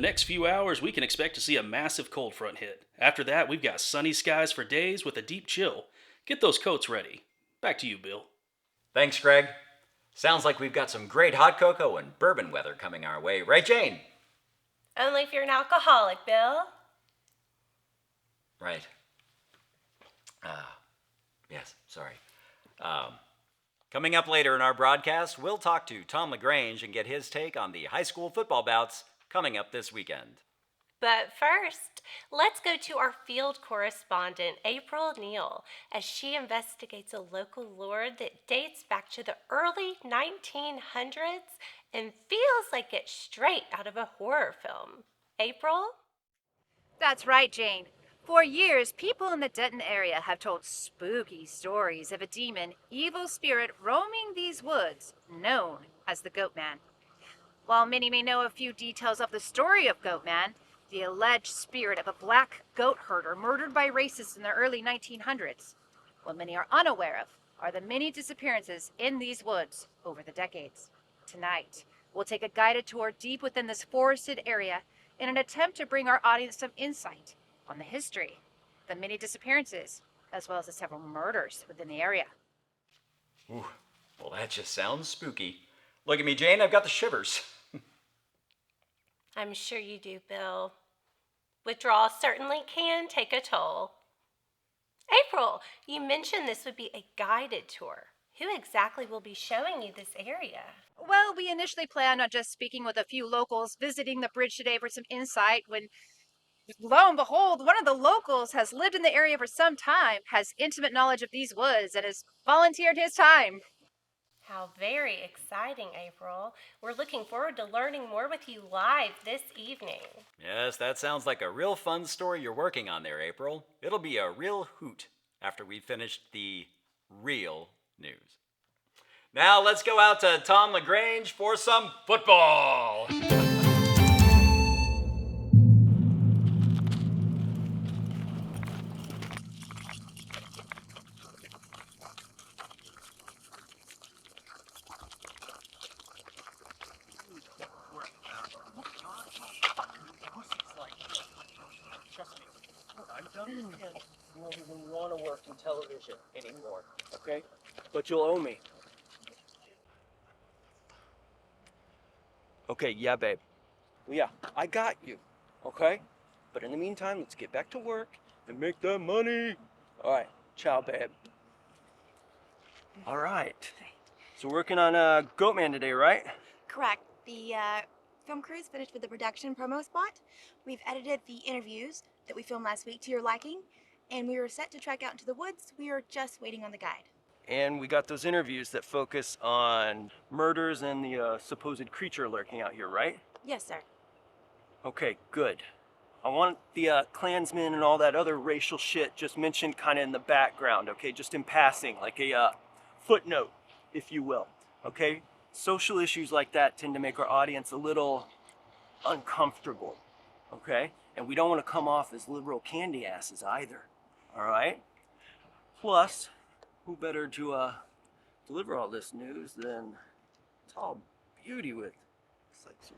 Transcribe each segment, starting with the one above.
next few hours, we can expect to see a massive cold front hit. After that, we've got sunny skies for days with a deep chill. Get those coats ready. Back to you, Bill. Thanks, Greg. Sounds like we've got some great hot cocoa and bourbon weather coming our way. Right, Jane? Only if you're an alcoholic, Bill. Right. Yes, sorry. Coming up later in our broadcast, we'll talk to Tom LaGrange and get his take on the high school football bouts coming up this weekend. But first, let's go to our field correspondent, April Neal, as she investigates a local lore that dates back to the early 1900s and feels like it's straight out of a horror film. April? That's right, Jane. For years, people in the Denton area have told spooky stories of a demon, evil spirit roaming these woods, known as the Goatman. While many may know a few details of the story of Goatman, the alleged spirit of a black goat herder murdered by racists in the early 1900s, what many are unaware of are the many disappearances in these woods over the decades. Tonight, we'll take a guided tour deep within this forested area in an attempt to bring our audience some insight on the history, the many disappearances, as well as the several murders within the area. Ooh, well, that just sounds spooky. Look at me, Jane, I've got the shivers. I'm sure you do, Bill. Withdrawal certainly can take a toll. April, you mentioned this would be a guided tour. Who exactly will be showing you this area? Well, we initially planned on just speaking with a few locals visiting the bridge today for some insight when, lo and behold, one of the locals has lived in the area for some time, has intimate knowledge of these woods, and has volunteered his time. How very exciting, April. We're looking forward to learning more with you live this evening. Yes, that sounds like a real fun story you're working on there, April. It'll be a real hoot after we've finished the real news. Now let's go out to Tom LaGrange for some football. I don't even want to work in television anymore, okay? But you'll owe me. Okay, yeah, babe. Well, yeah, I got you, okay? But in the meantime, let's get back to work and make that money. All right, ciao, babe. All right. So working on Goatman today, right? Correct. The film crew is finished with the production promo spot. We've edited the interviews that we filmed last week to your liking, and we were set to trek out into the woods. We are just waiting on the guide. And we got those interviews that focus on murders and the supposed creature lurking out here, right? Yes, sir. Okay, good. I want the Klansmen and all that other racial shit just mentioned kind of in the background, okay? Just in passing, like a footnote, if you will, okay? Social issues like that tend to make our audience a little uncomfortable, okay? And we don't want to come off as liberal candy asses either, all right? Plus, who better to deliver all this news than tall beauty with it's like some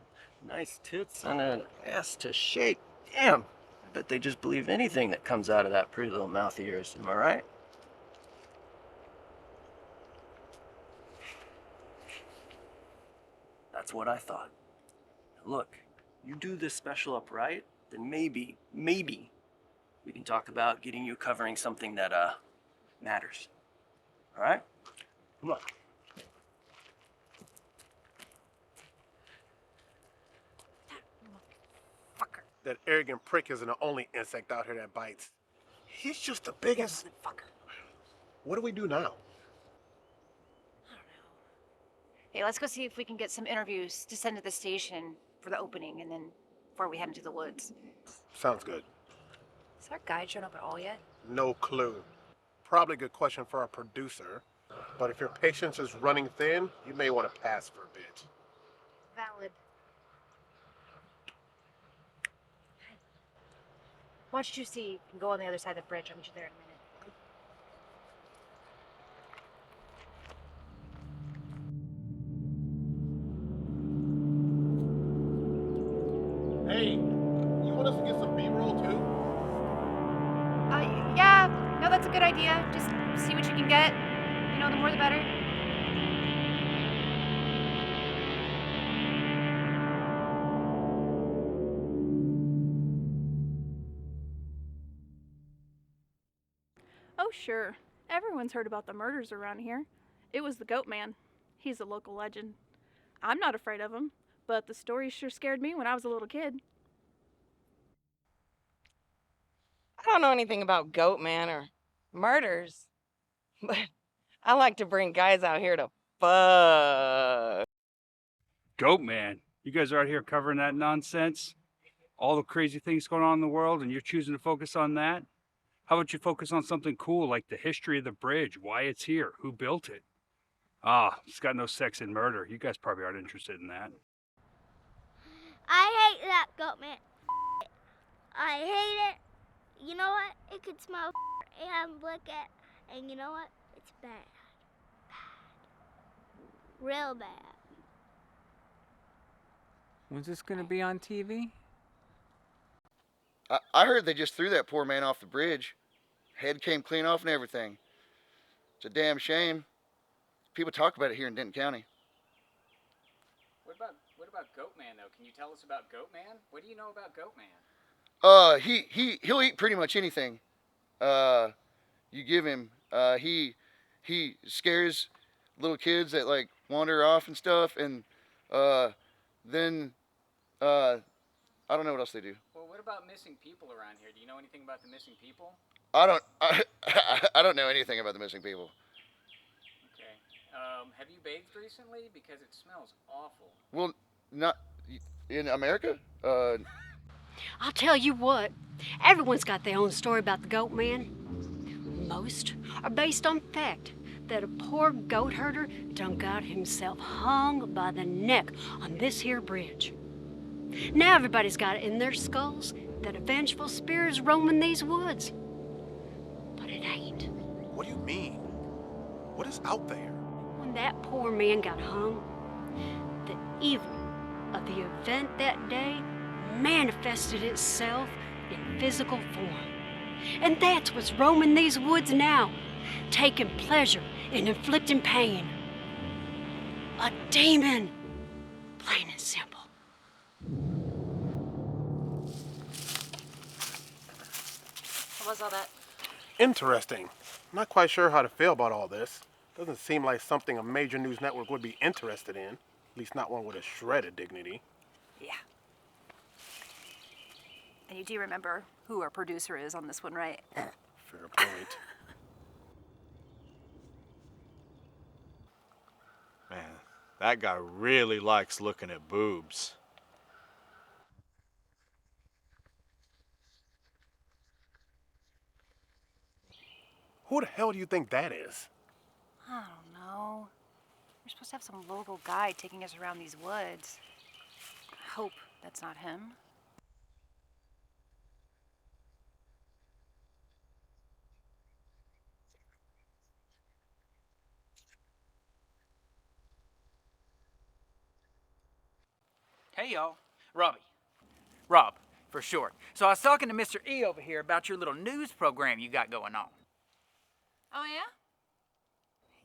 nice tits and an ass to shake. Damn, I bet they just believe anything that comes out of that pretty little mouth of yours, am I right? That's what I thought. Look, you do this special up right, then maybe we can talk about getting you covering something that matters. All right? Come on. That arrogant prick isn't the only insect out here that bites. He's just the biggest fucker. What do we do now? I don't know. Hey, let's go see if we can get some interviews to send to the station for the opening, and then before we head into the woods. Sounds good. Has our guide shown up at all yet? No clue. Probably a good question for our producer. But if your patience is running thin, you may want to pass for a bit. Valid. Why don't you see? You can go on the other side of the bridge. I'll meet you there in a minute. Hey, idea. Just see what you can get. You know, the more the better. Oh, sure. Everyone's heard about the murders around here. It was the Goatman. He's a local legend. I'm not afraid of him, but the story sure scared me when I was a little kid. I don't know anything about Goatman or murders, but I like to bring guys out here to fuck. Goatman, you guys are out here covering that nonsense? All the crazy things going on in the world, and you're choosing to focus on that? How about you focus on something cool like the history of the bridge, why it's here, who built it? Ah, it's got no sex and murder. You guys probably aren't interested in that. I hate that Goatman. I hate it. You know what? It could smell and look at, and you know what? It's bad. Bad. Real bad. When's this gonna be on TV? I heard they just threw that poor man off the bridge. Head came clean off and everything. It's a damn shame. People talk about it here in Denton County. What about Goatman though? Can you tell us about Goatman? What do you know about Goatman? He'll eat pretty much anything. You give him. He scares little kids that like wander off and stuff, and then I don't know what else they do. Well, what about missing people around here? Do you know anything about the missing people? I don't know anything about the missing people. Okay. Have you bathed recently? Because it smells awful. Well, not in America. I'll tell you what, everyone's got their own story about the goat man. Most are based on fact that a poor goat herder done got himself hung by the neck on this here bridge. Now everybody's got it in their skulls that a vengeful spirit is roaming these woods. But it ain't. What do you mean? What is out there? When that poor man got hung, the evil of the event that day manifested itself in physical form. And that's what's roaming these woods now, taking pleasure in inflicting pain. A demon, plain and simple. What was all that? Interesting. Not quite sure how to feel about all this. Doesn't seem like something a major news network would be interested in. At least not one with a shred of dignity. Yeah. And you do remember who our producer is on this one, right? Fair point. Man, that guy really likes looking at boobs. Who the hell do you think that is? I don't know. We're supposed to have some local guide taking us around these woods. I hope that's not him. Hey y'all, Rob, for short. So I was talking to Mr. E over here about your little news program you got going on. Oh, yeah?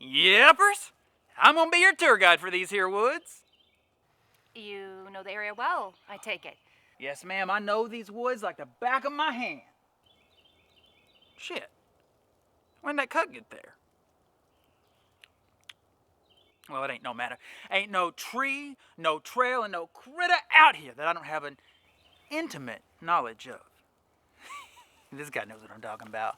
Yepers, I'm gonna be your tour guide for these here woods. You know the area well, I take it. Yes, ma'am, I know these woods like the back of my hand. Shit, when'd that cut get there? Well, it ain't no matter. Ain't no tree, no trail, and no critter out here that I don't have an intimate knowledge of. This guy knows what I'm talking about.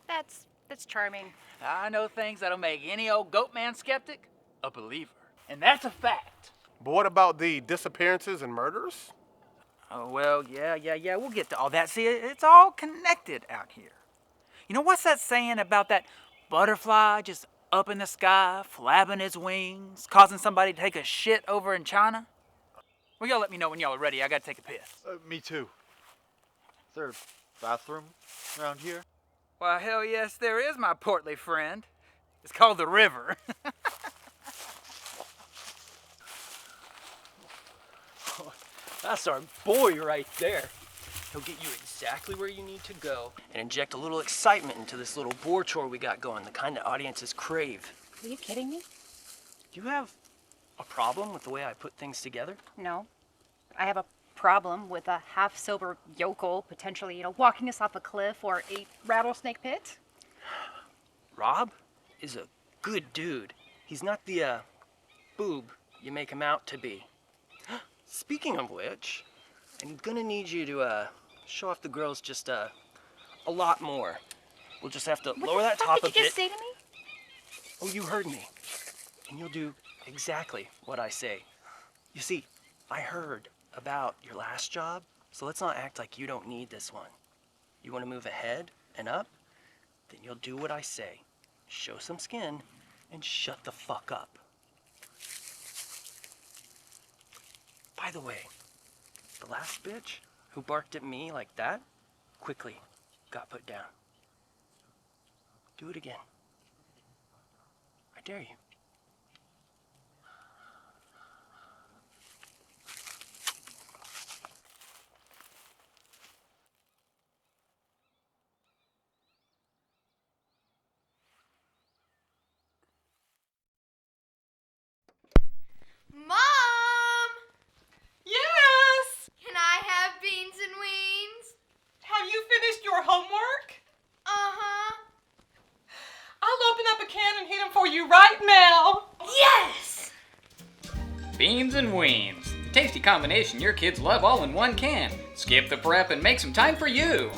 That's charming. I know things that'll make any old Goatman skeptic a believer. And that's a fact. But what about the disappearances and murders? Oh, well, yeah, we'll get to all that. See, it's all connected out here. You know, what's that saying about that butterfly just up in the sky, flapping its wings, causing somebody to take a shit over in China? Well, y'all let me know when y'all are ready. I gotta take a piss. Me too. Is there a bathroom around here? Why, hell yes, there is, my portly friend. It's called the river. That's our boy right there. He'll get you exactly where you need to go and inject a little excitement into this little bore chore we got going, the kind that audiences crave. Are you kidding me? Do you have a problem with the way I put things together? No. I have a problem with a half-sober yokel potentially, walking us off a cliff or a rattlesnake pit. Rob is a good dude. He's not the, boob you make him out to be. Speaking of which, I'm gonna need you to, show off the girls just, a lot more. We'll just have to lower that top a bit. What did you just say to me? Oh, you heard me. And you'll do exactly what I say. You see, I heard about your last job, so let's not act like you don't need this one. You want to move ahead and up? Then you'll do what I say. Show some skin and shut the fuck up. By the way, the last bitch who barked at me like that quickly got put down. Do it again. I dare you. Mom! Yes! Can I have beans and weens? Have you finished your homework? Uh-huh. I'll open up a can and heat them for you right now. Yes! Beans and weens. The tasty combination your kids love all in one can. Skip the prep and make some time for you.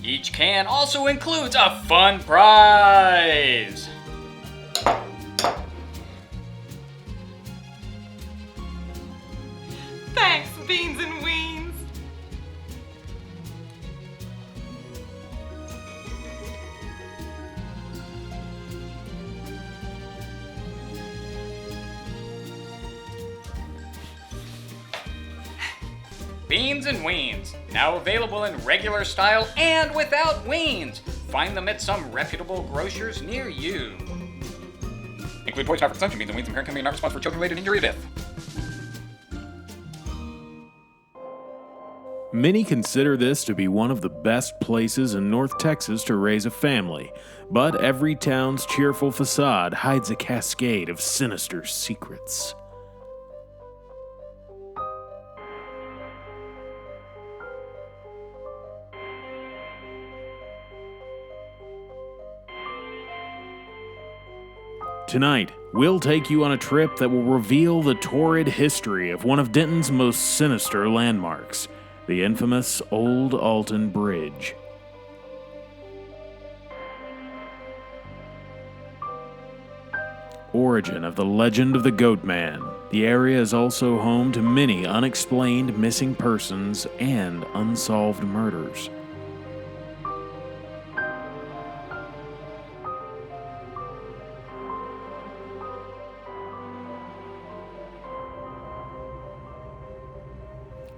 Each can also includes a fun prize. Thanks, Beans and Weens. Beans and Weens, now available in regular style and without weens. Find them at some reputable grocers near you. Include poison for consumption. Beans and Weens and parent company not responsible for children-related injury or death. Many consider this to be one of the best places in North Texas to raise a family, but every town's cheerful facade hides a cascade of sinister secrets. Tonight, we'll take you on a trip that will reveal the torrid history of one of Denton's most sinister landmarks, the infamous Old Alton Bridge. Origin of the legend of the Goatman, the area is also home to many unexplained missing persons and unsolved murders.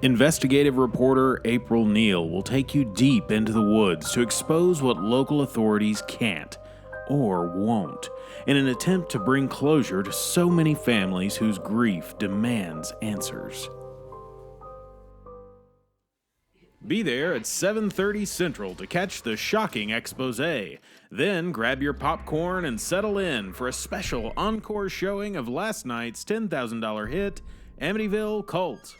Investigative reporter April Neal will take you deep into the woods to expose what local authorities can't or won't in an attempt to bring closure to so many families whose grief demands answers. Be there at 7:30 Central to catch the shocking exposé. Then grab your popcorn and settle in for a special encore showing of last night's $10,000 hit, Amityville Cult.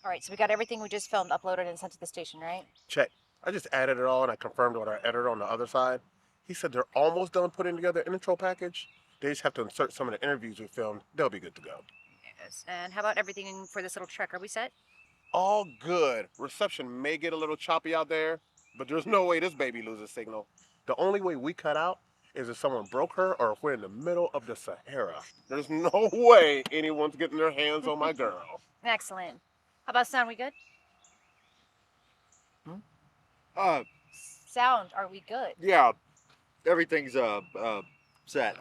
All right, so we got everything we just filmed uploaded and sent to the station, right? Check. I just added it all and I confirmed with our editor on the other side. He said they're almost done putting together an intro package. They just have to insert some of the interviews we filmed. They'll be good to go. Yes. And how about everything for this little trek? Are we set? All good. Reception may get a little choppy out there, but there's no way this baby loses signal. The only way we cut out is if someone broke her or if we're in the middle of the Sahara. There's no way anyone's getting their hands on my girl. Excellent. How about sound? We good? Sound, are we good? Yeah, everything's set.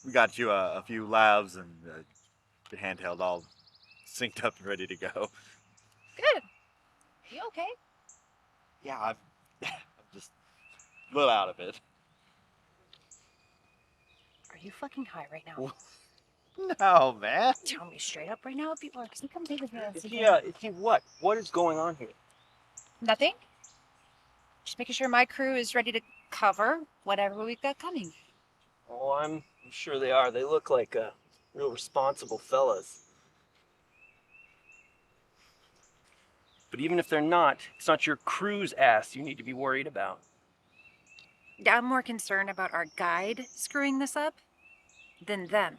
We got you a few lavs and the handheld all synced up and ready to go. Good. You okay? Yeah, I'm just a little out of it. Are you fucking high right now? No, man. Tell me straight up right now if you are, because you come take a Is he what? What is going on here? Nothing. Just making sure my crew is ready to cover whatever we've got coming. Oh, I'm sure they are. They look like real responsible fellas. But even if they're not, it's not your crew's ass you need to be worried about. I'm more concerned about our guide screwing this up than them.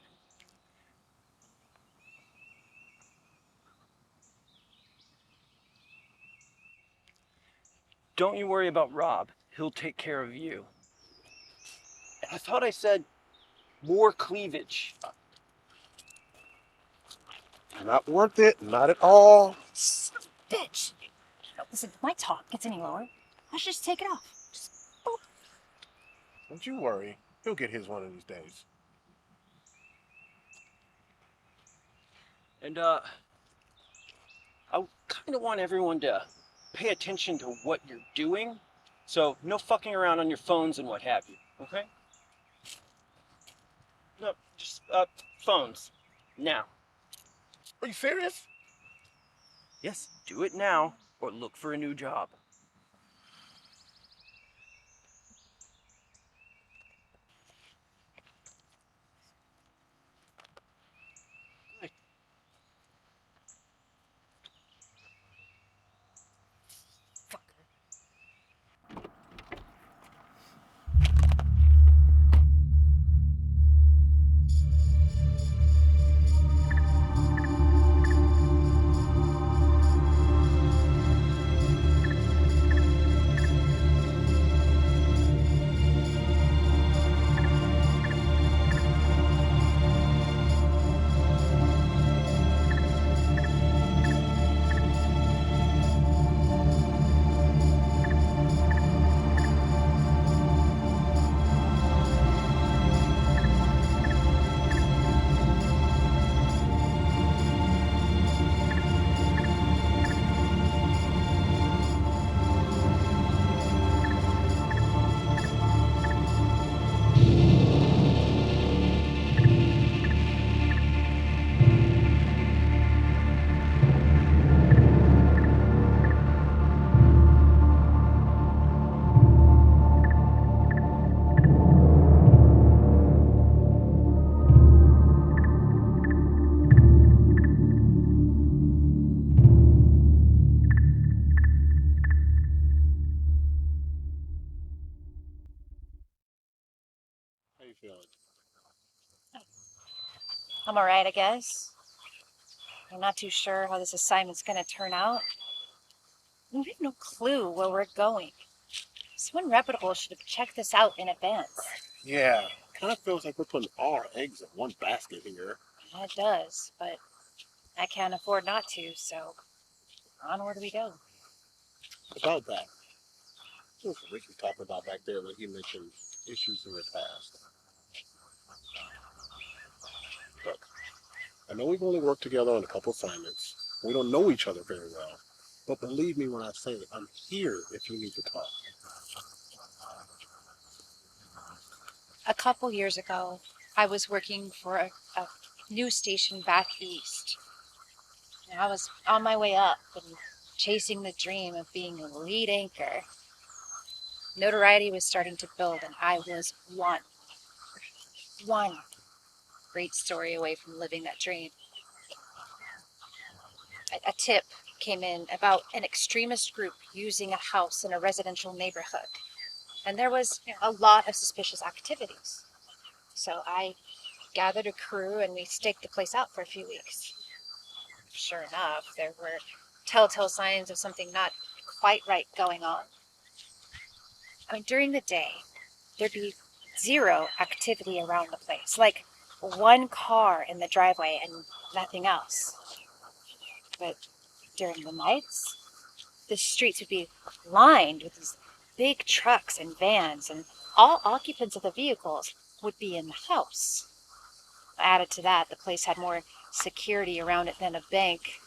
Don't you worry about Rob. He'll take care of you. And I thought I said more cleavage. Not worth it, not at all. Bitch! Listen, if my talk gets any lower, I should just take it off. Don't you worry. He'll get his one of these days. And I kind of want everyone to pay attention to what you're doing. So no fucking around on your phones and what have you, okay? No, just phones. Now. Are you serious? Yes, do it now or look for a new job. How you feeling? I'm alright, I guess. I'm not too sure how this assignment's gonna turn out. We have no clue where we're going. Someone reputable should have checked this out in advance. Yeah, kind of feels like we're putting all our eggs in one basket here. It does, but I can't afford not to, so onward we go. About that, what was Ricky talking about back there when he mentioned issues in the past? Look, I know we've only worked together on a couple assignments. We don't know each other very well. But believe me when I say I'm here if you need to talk. A couple years ago, I was working for a news station back east. And I was on my way up and chasing the dream of being a lead anchor. Notoriety was starting to build, and I was one great story away from living that dream. A tip came in about an extremist group using a house in a residential neighborhood. And there was a lot of suspicious activities. So I gathered a crew and we staked the place out for a few weeks. Sure enough, there were telltale signs of something not quite right going on. I mean, during the day, there'd be zero activity around the place, like one car in the driveway and nothing else. But during the nights, the streets would be lined with these big trucks and vans, and all occupants of the vehicles would be in the house. Added to that, the place had more security around it than a bank.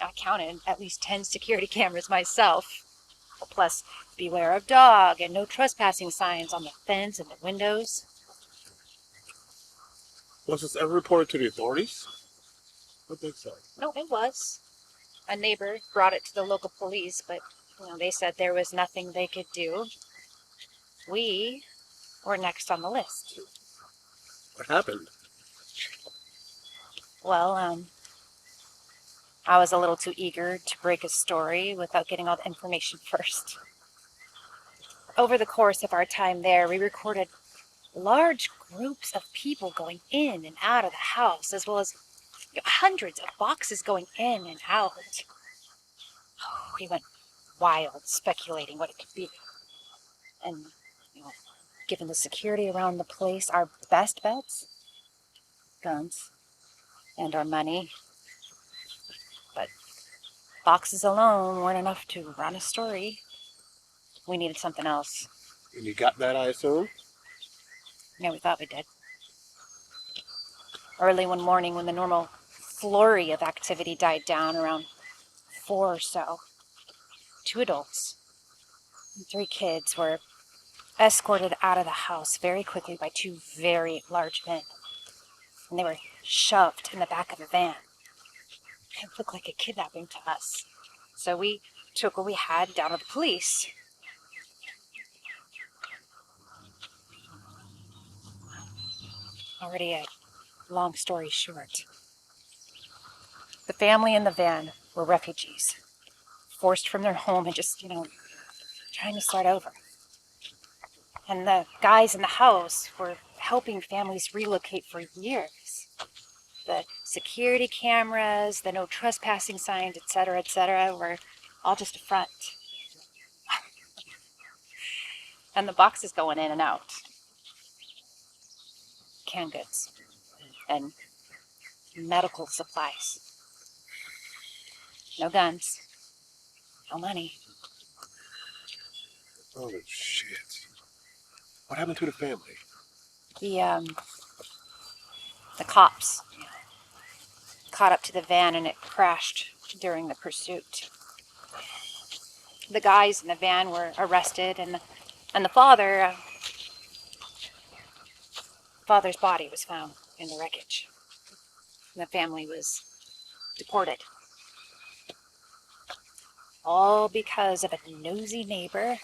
I counted at least 10 security cameras myself. Plus, beware of dog and no trespassing signs on the fence and the windows. Was this ever reported to the authorities? I think so. No, it was. A neighbor brought it to the local police, but they said there was nothing they could do. We were next on the list. What happened? Well, I was a little too eager to break a story without getting all the information first. Over the course of our time there, we recorded large groups of people going in and out of the house, as well as hundreds of boxes going in and out. We went wild, speculating what it could be. And, given the security around the place, our best bets? Guns. And our money. But boxes alone weren't enough to run a story. We needed something else. And you got that, I assume? Yeah, we thought we did. Early one morning, when the normal flurry of activity died down around 4 or so, 2 adults and 3 kids were escorted out of the house very quickly by 2 very large men. And they were shoved in the back of a van. It looked like a kidnapping to us. So we took what we had down to the police. Already a long story short. The family in the van were refugees, forced from their home and just, trying to start over. And the guys in the house were helping families relocate for years. The security cameras, the no trespassing signs, etc., were all just a front. And the boxes going in and out. Canned goods. And medical supplies. No guns. No money. Holy shit. What happened to the family? The cops caught up to the van and it crashed during the pursuit. The guys in the van were arrested and the father's body was found in the wreckage. And the family was deported. All because of a nosy neighbor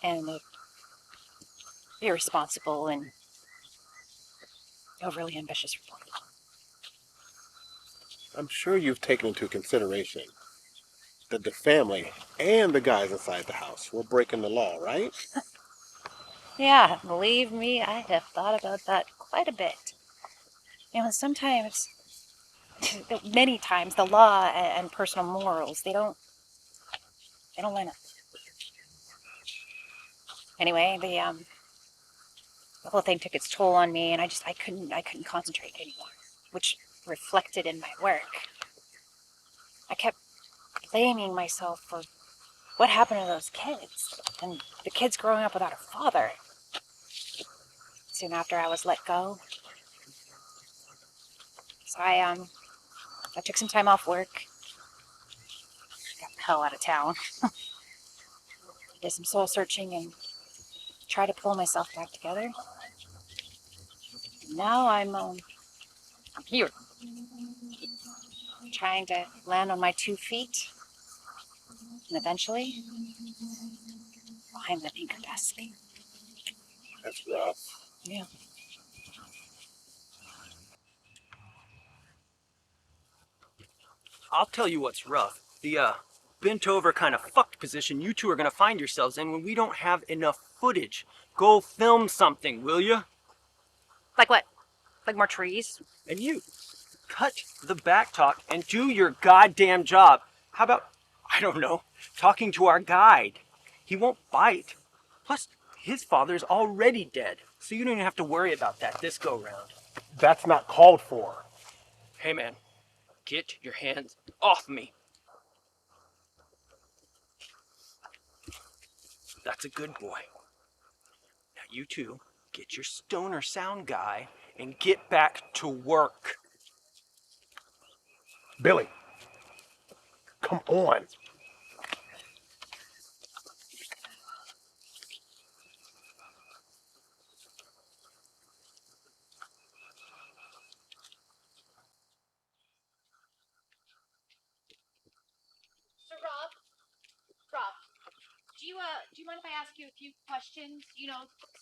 and the irresponsible and overly ambitious reporter. I'm sure you've taken into consideration that the family and the guys inside the house were breaking the law, right? Yeah, believe me, I have thought about that quite a bit. Sometimes, many times, the law and personal morals, they don't line up. Anyway, the whole thing took its toll on me, and I couldn't concentrate anymore, which reflected in my work. I kept blaming myself for what happened to those kids, and the kids growing up without a father. Soon after I was let go, so I took some time off work, got the hell out of town, did some soul searching, and tried to pull myself back together. Now I'm here, trying to land on my 2 feet, and eventually, find living capacity. That's rough. Yeah. I'll tell you what's rough. The bent over kind of fucked position you 2 are gonna find yourselves in when we don't have enough footage. Go film something, will you? Like what? Like more trees? And you, cut the back talk and do your goddamn job. How about, I don't know, talking to our guide? He won't bite. Plus, his father's already dead, so you don't even have to worry about that this go round. That's not called for. Hey man, get your hands off me. That's a good boy. Now you 2, get your stoner sound guy and get back to work. Billy, Come on. So Rob, do you mind if I ask you a few questions? You know,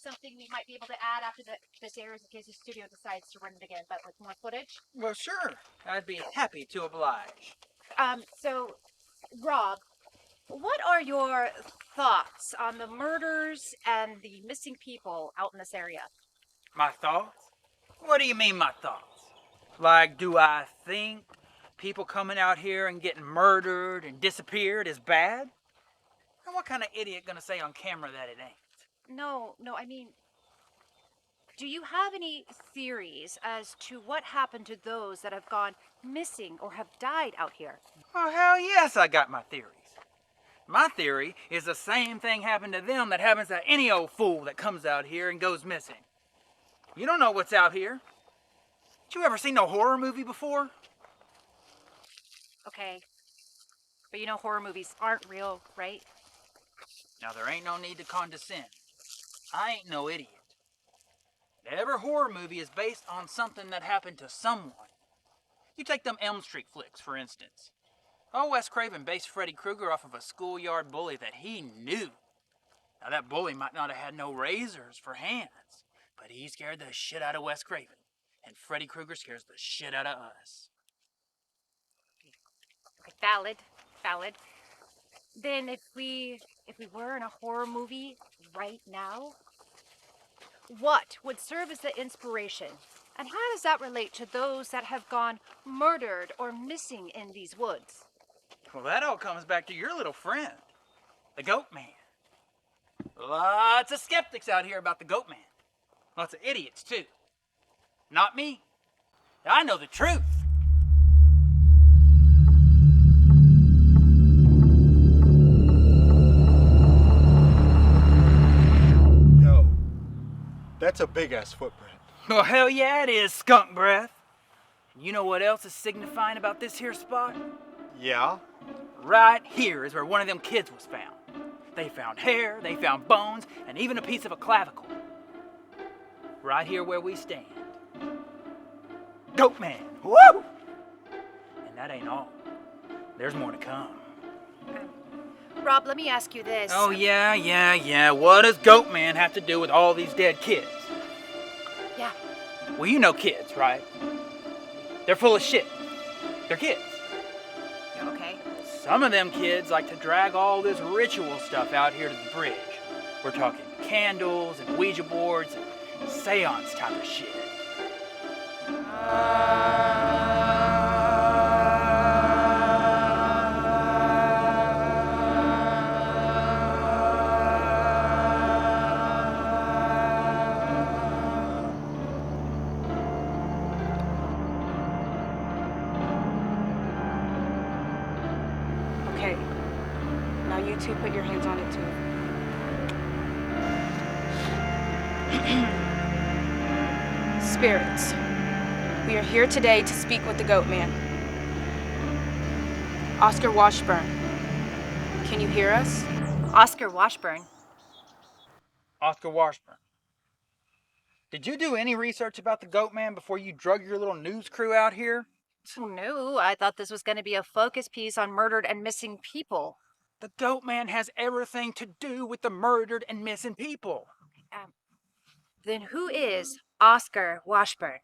something we might be able to add after this airs in case the studio decides to run it again, but with more footage. Well, sure. I'd be happy to oblige. So, Rob, what are your thoughts on the murders and the missing people out in this area? My thoughts? What do you mean, my thoughts? Like, do I think people coming out here and getting murdered and disappeared is bad? And what kind of idiot gonna say on camera that it ain't? No, I mean, do you have any theories as to what happened to those that have gone missing or have died out here? Oh, hell yes, I got my theories. My theory is the same thing happened to them that happens to any old fool that comes out here and goes missing. You don't know what's out here. Did you ever see no horror movie before? Okay, but you know horror movies aren't real, right? Now, there ain't no need to condescend. I ain't no idiot. Every horror movie is based on something that happened to someone. You take them Elm Street flicks, for instance. Oh, Wes Craven based Freddy Krueger off of a schoolyard bully that he knew. Now, that bully might not have had no razors for hands, but he scared the shit out of Wes Craven. And Freddy Krueger scares the shit out of us. Okay, valid. Then if we were in a horror movie right now, what would serve as the inspiration? And how does that relate to those that have gone murdered or missing in these woods? Well, that all comes back to your little friend, the Goatman. Lots of skeptics out here about the Goatman. Lots of idiots, too. Not me. I know the truth. Yo, that's a big-ass footprint. Well, hell yeah, it is, skunk breath. You know what else is signifying about this here spot? Yeah? Right here is where one of them kids was found. They found hair, they found bones, and even a piece of a clavicle. Right here where we stand. Goatman, woo! And that ain't all. There's more to come. Rob, let me ask you this. Oh, yeah. What does Goatman have to do with all these dead kids? Yeah. Well, you know kids, right? They're full of shit. They're kids. Okay. Some of them kids like to drag all this ritual stuff out here to the bridge. We're talking candles and Ouija boards and seance type of shit. Okay. Now you two put your hands on it too. Spirits, we are here today to speak with the Goatman. Oscar Washburn, can you hear us? Oscar Washburn. Oscar Washburn. Did you do any research about the Goatman before you drug your little news crew out here? No, I thought this was going to be a focus piece on murdered and missing people. The Goatman has everything to do with the murdered and missing people. Then who is Oscar Washburn?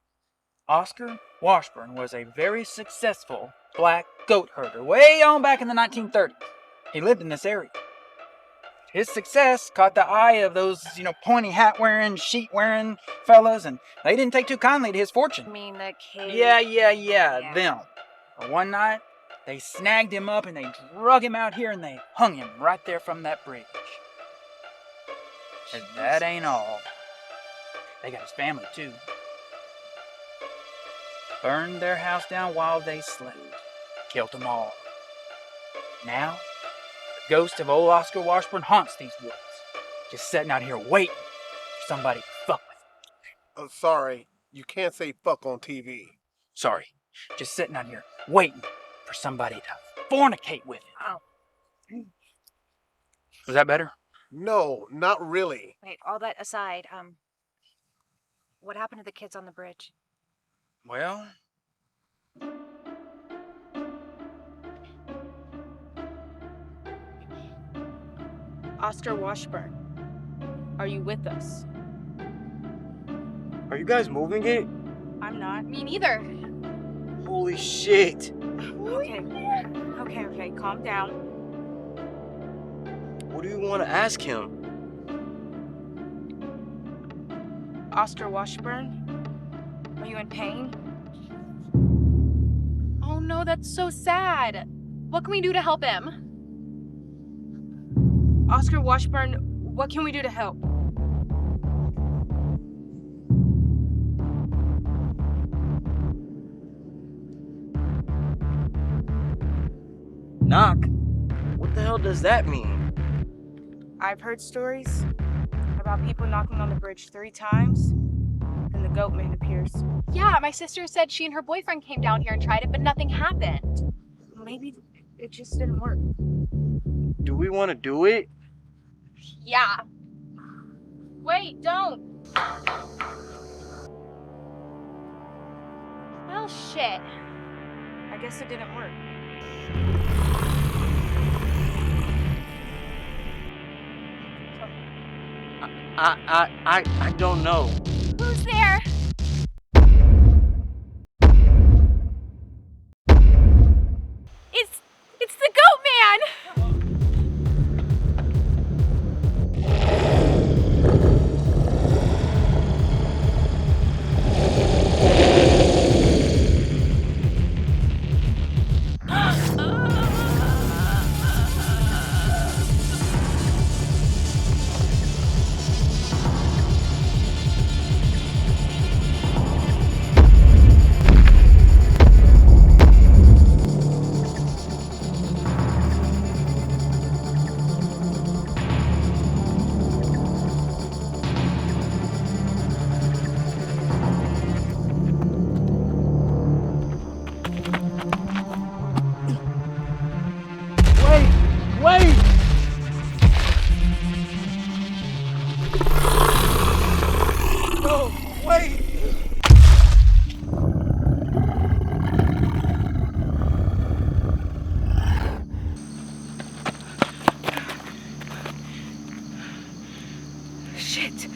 Oscar Washburn was a very successful black goat herder way on back in the 1930s. He lived in this area. His success caught the eye of those, pointy hat-wearing, sheet-wearing fellas, and they didn't take too kindly to his fortune. I mean, the cave. Yeah, them. But one night, they snagged him up and they drug him out here and they hung him right there from that bridge. And that ain't all. They got his family, too. Burned their house down while they slept. Killed them all. Now, the ghost of old Oscar Washburn haunts these woods. Just sitting out here waiting for somebody to fuck with. Sorry, you can't say fuck on TV. Sorry, just sitting out here waiting for somebody to fornicate with it. Oh. Was that better? No, not really. Wait, all that aside, what happened to the kids on the bridge? Well, Oscar Washburn, are you with us? Are you guys moving it? I'm not. Me neither. Holy shit. Okay, calm down. What do you want to ask him? Oscar Washburn, are you in pain? Oh no, that's so sad. What can we do to help him? Oscar Washburn, what can we do to help? Knock? What the hell does that mean? I've heard stories about people knocking on the bridge 3 times, then the Goatman appears. Yeah, my sister said she and her boyfriend came down here and tried it, but nothing happened. Maybe it just didn't work. Do we want to do it? Yeah. Wait, don't! Well, shit. I guess it didn't work. I don't know. Who's there? It's the Goatman! Wait! No, wait! Shit.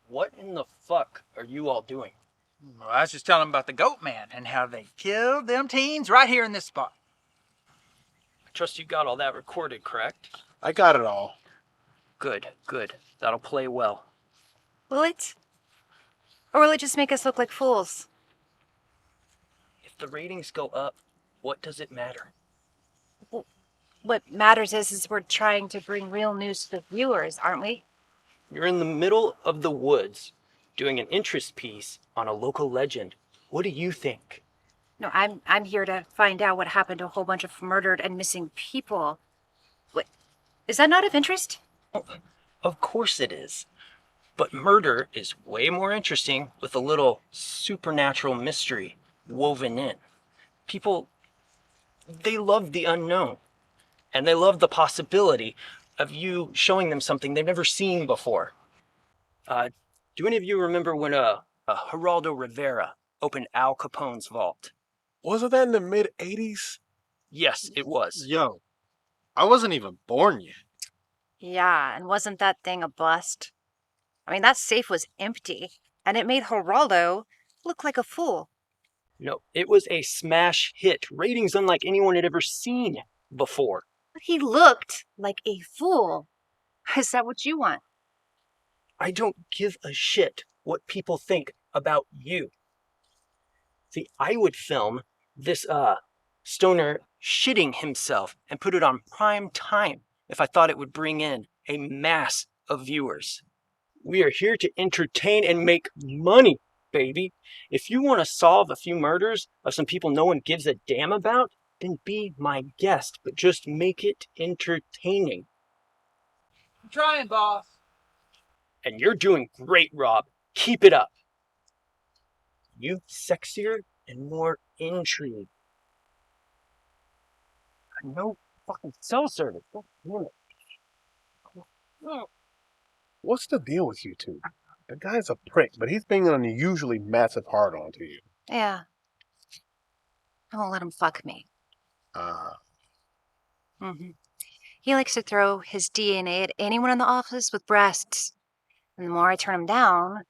What in the fuck are you all doing? well, I was just telling them about the Goatman and how they killed them teens right here in this spot. I trust you got all that recorded, correct? I got it all. Good. That'll play well. Will it? Or will it just make us look like fools? If the ratings go up, what does it matter? What matters is we're trying to bring real news to the viewers, aren't we? You're in the middle of the woods doing an interest piece on a local legend. What do you think? No, I'm here to find out what happened to a whole bunch of murdered and missing people. What? Is that not of interest? Of course it is. But murder is way more interesting with a little supernatural mystery woven in. People, they love the unknown. And they love the possibility of you showing them something they've never seen before. Do any of you remember when Geraldo Rivera opened Al Capone's vault? Wasn't that in the mid-'80s? Yes, it was. Yo, I wasn't even born yet. Yeah, and wasn't that thing a bust? I mean, that safe was empty, and it made Geraldo look like a fool. No, it was a smash hit. Ratings unlike anyone had ever seen before. But he looked like a fool. Is that what you want? I don't give a shit what people think about you. See, I would film this stoner shitting himself and put it on prime time if I thought it would bring in a mass of viewers. We are here to entertain and make money, baby. If you want to solve a few murders of some people no one gives a damn about, then be my guest, but just make it entertaining. I'm trying, boss. And you're doing great, Rob. Keep it up. You sexier and more intrigue. No fucking cell service. God damn it. What's the deal with you two? The guy's a prick, but he's being an unusually massive hard-on to you. Yeah. I won't let him fuck me. Mm-hmm. He likes to throw his DNA at anyone in the office with breasts. And the more I turn him down,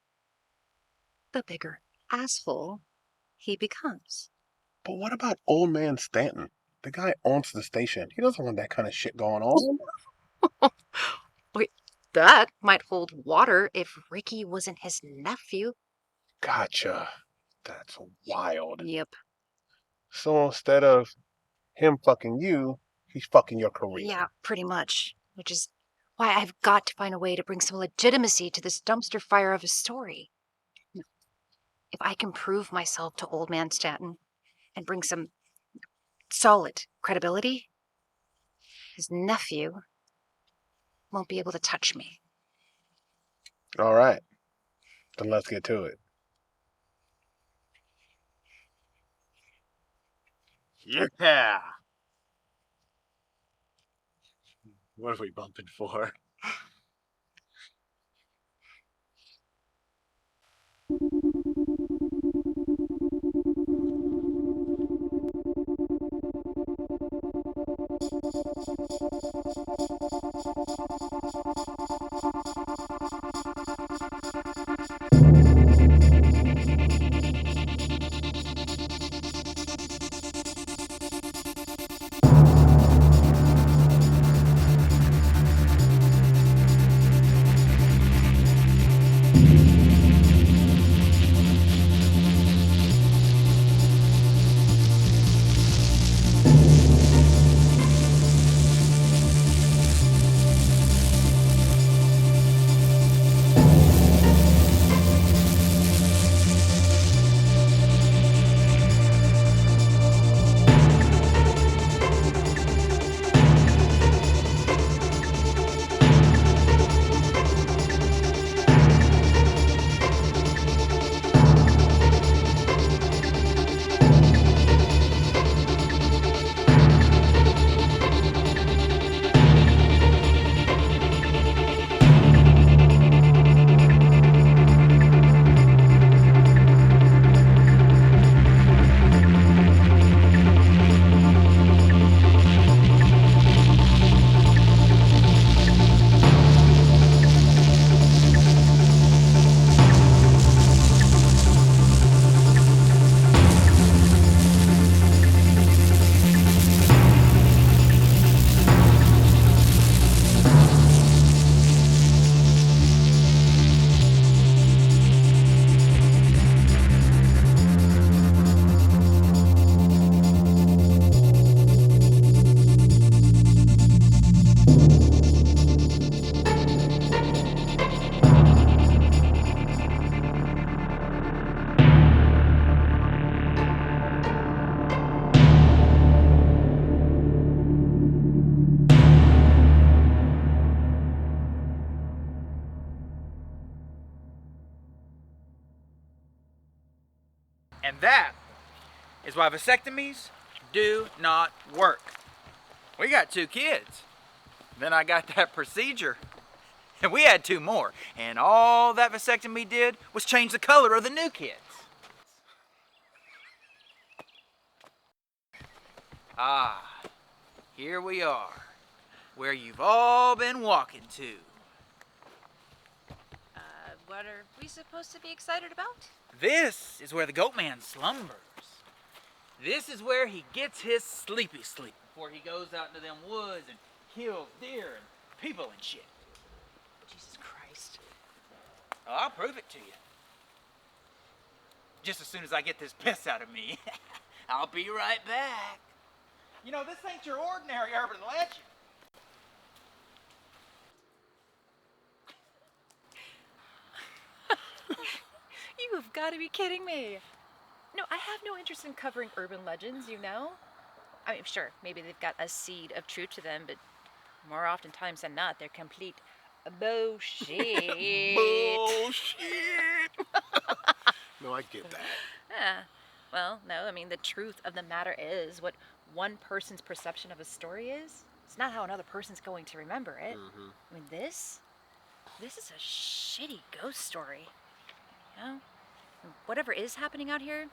the bigger asshole he becomes. But what about old man Stanton? The guy owns the station. He doesn't want that kind of shit going on. Wait, that might hold water if Ricky wasn't his nephew. Gotcha. That's wild. Yep. So instead of him fucking you, he's fucking your career. Yeah, pretty much. Which is why I've got to find a way to bring some legitimacy to this dumpster fire of a story. If I can prove myself to old man Stanton and bring some solid credibility, his nephew won't be able to touch me. All right. Then let's get to it. Yeah. What are we bumping for? And that is why vasectomies do not work. We got 2 kids. Then I got that procedure. And we had 2 more. And all that vasectomy did was change the color of the new kids. Ah, here we are, where you've all been walking to. What are we supposed to be excited about? This is where the Goatman slumbers. This is where he gets his sleepy sleep before he goes out into them woods and kills deer and people and shit. Jesus Christ. Oh, I'll prove it to you. Just as soon as I get this piss out of me. I'll be right back. You know, this ain't your ordinary urban legend. You have got to be kidding me. No, I have no interest in covering urban legends, you know? I mean, sure, maybe they've got a seed of truth to them, but more oftentimes than not, they're complete bullshit. Bullshit. No, I get that. Yeah. Well, no, I mean, the truth of the matter is what one person's perception of a story is. It's not how another person's going to remember it. Mm-hmm. I mean, this is a shitty ghost story. You know? And whatever is happening out here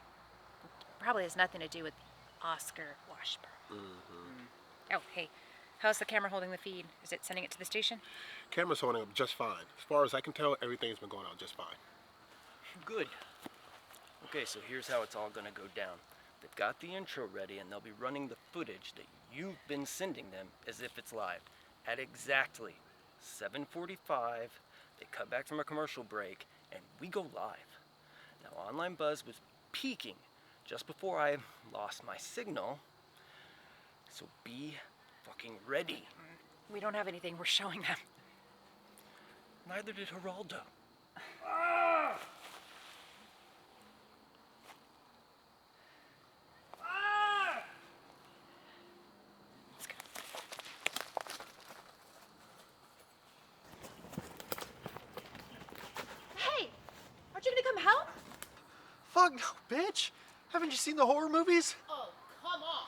probably has nothing to do with Oscar Washburn. Mm-hmm. Oh, hey, how's the camera holding the feed? Is it sending it to the station? Camera's holding up just fine. As far as I can tell, everything's been going on just fine. Good. Okay, so here's how it's all gonna go down. They've got the intro ready and they'll be running the footage that you've been sending them as if it's live. At exactly 7:45, they cut back from a commercial break and we go live. Now, Online Buzz was peaking just before I lost my signal, so be fucking ready. We don't have anything we're showing them. Neither did Geraldo. Hey, aren't you gonna come help? Fuck no, bitch. Haven't you seen the horror movies? Oh, come on.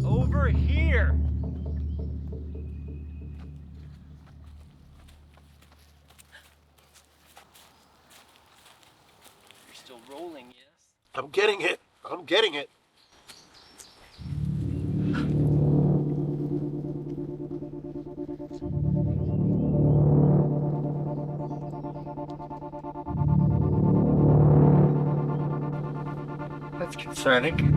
Over here! You're still rolling, yes? I'm getting it. I'm getting it. That's concerning.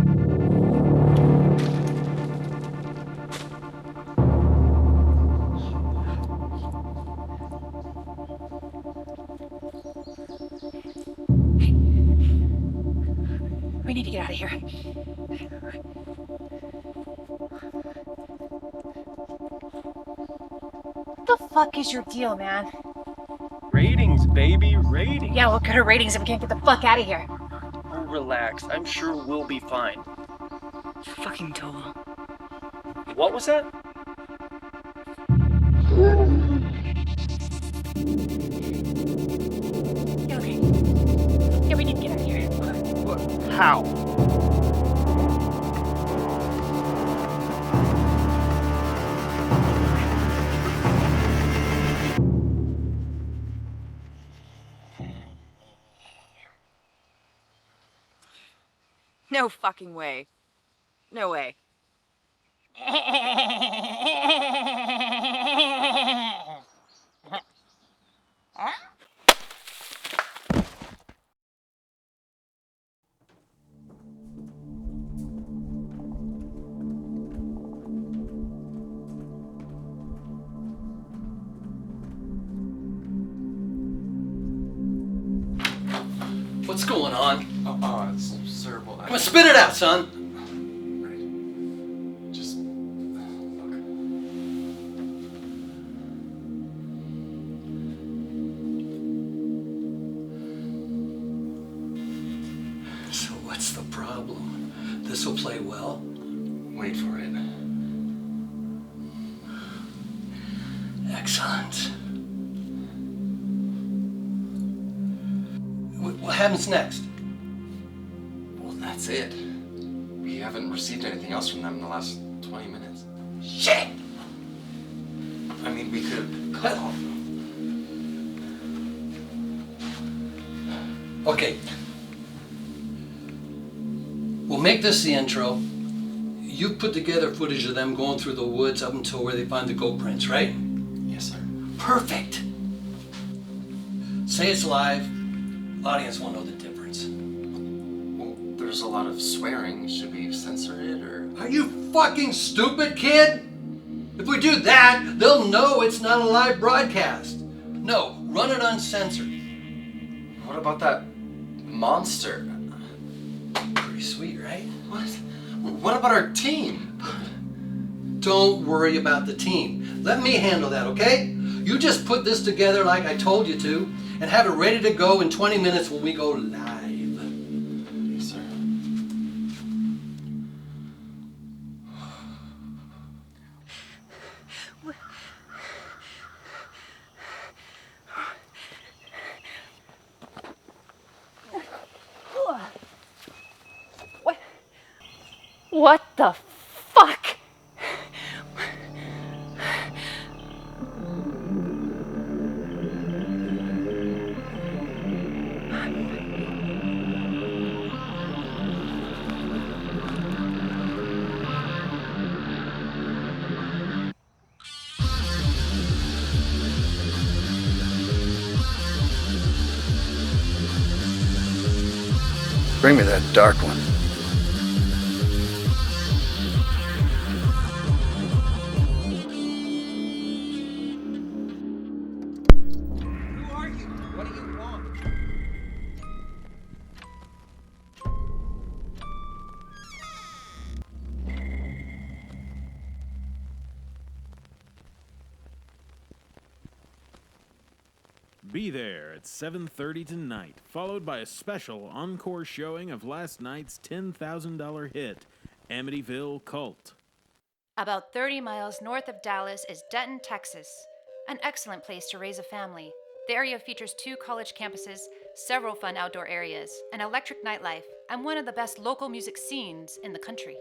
We need to get out of here. What the fuck is your deal, man? Ratings, baby, ratings. Yeah, what good are ratings if we can't get the fuck out of here? Oh, relax. I'm sure we'll be fine. Fucking tool. What was that? Yeah, okay. Yeah, we need to get out of here. What? How? No fucking way. No way. What's going on? Sir, well, Come on, spit it out, son. Just So what's the problem? This will play well. wait for it. Excellent. What happens next? Well, that's it. We haven't received anything else from them in the last 20 minutes. Shit! I mean, we could call them. Okay. We'll make this the intro. You put together footage of them going through the woods up until where they find the goat prints, right? Yes, sir. Perfect. Say it's live. Audience won't know the difference. Well, there's a lot of swearing. Should we censor it, or? Are you fucking stupid, kid? If we do that, they'll know it's not a live broadcast. No, run it uncensored. What about that monster? Pretty sweet, right? What? What about our team? Don't worry about the team. Let me handle that, okay? You just put this together like I told you to, and have it ready to go in 20 minutes when we go live. Yes, sir. What the fuck? Bring me that dark one. Who are you? What do you want? Be there at 7:30 tonight, followed by a special encore showing of last night's $10,000 hit, Amityville Cult. About 30 miles north of Dallas is Denton, Texas, an excellent place to raise a family. The area features 2 college campuses, several fun outdoor areas, an electric nightlife, and one of the best local music scenes in the country.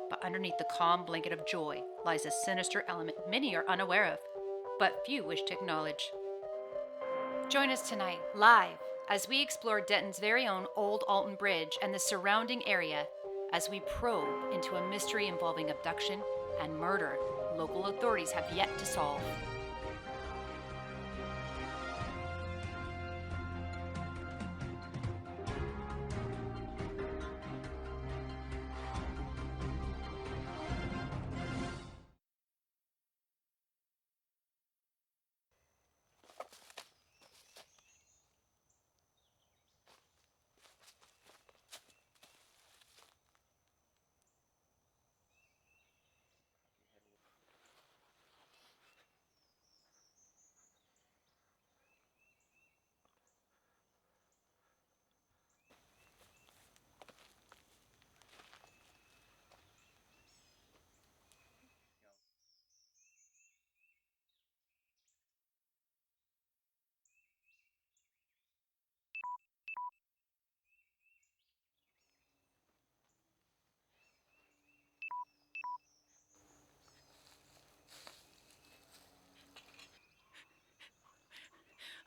But underneath the calm blanket of joy lies a sinister element many are unaware of, but few wish to acknowledge. Join us tonight, live, as we explore Denton's very own Old Alton Bridge and the surrounding area as we probe into a mystery involving abduction and murder local authorities have yet to solve.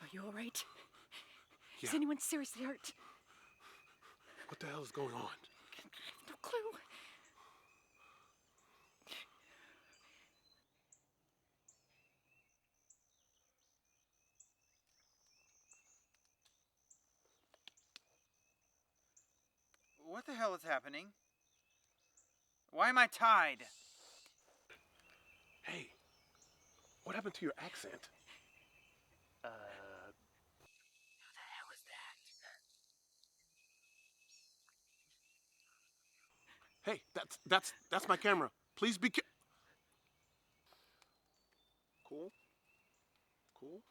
Are you all right? Yeah. Is anyone seriously hurt? What the hell is going on? No clue. What the hell is happening? Why am I tied? Hey, what happened to your accent? Who the hell is that? Hey, that's my camera. Please be cool. Cool.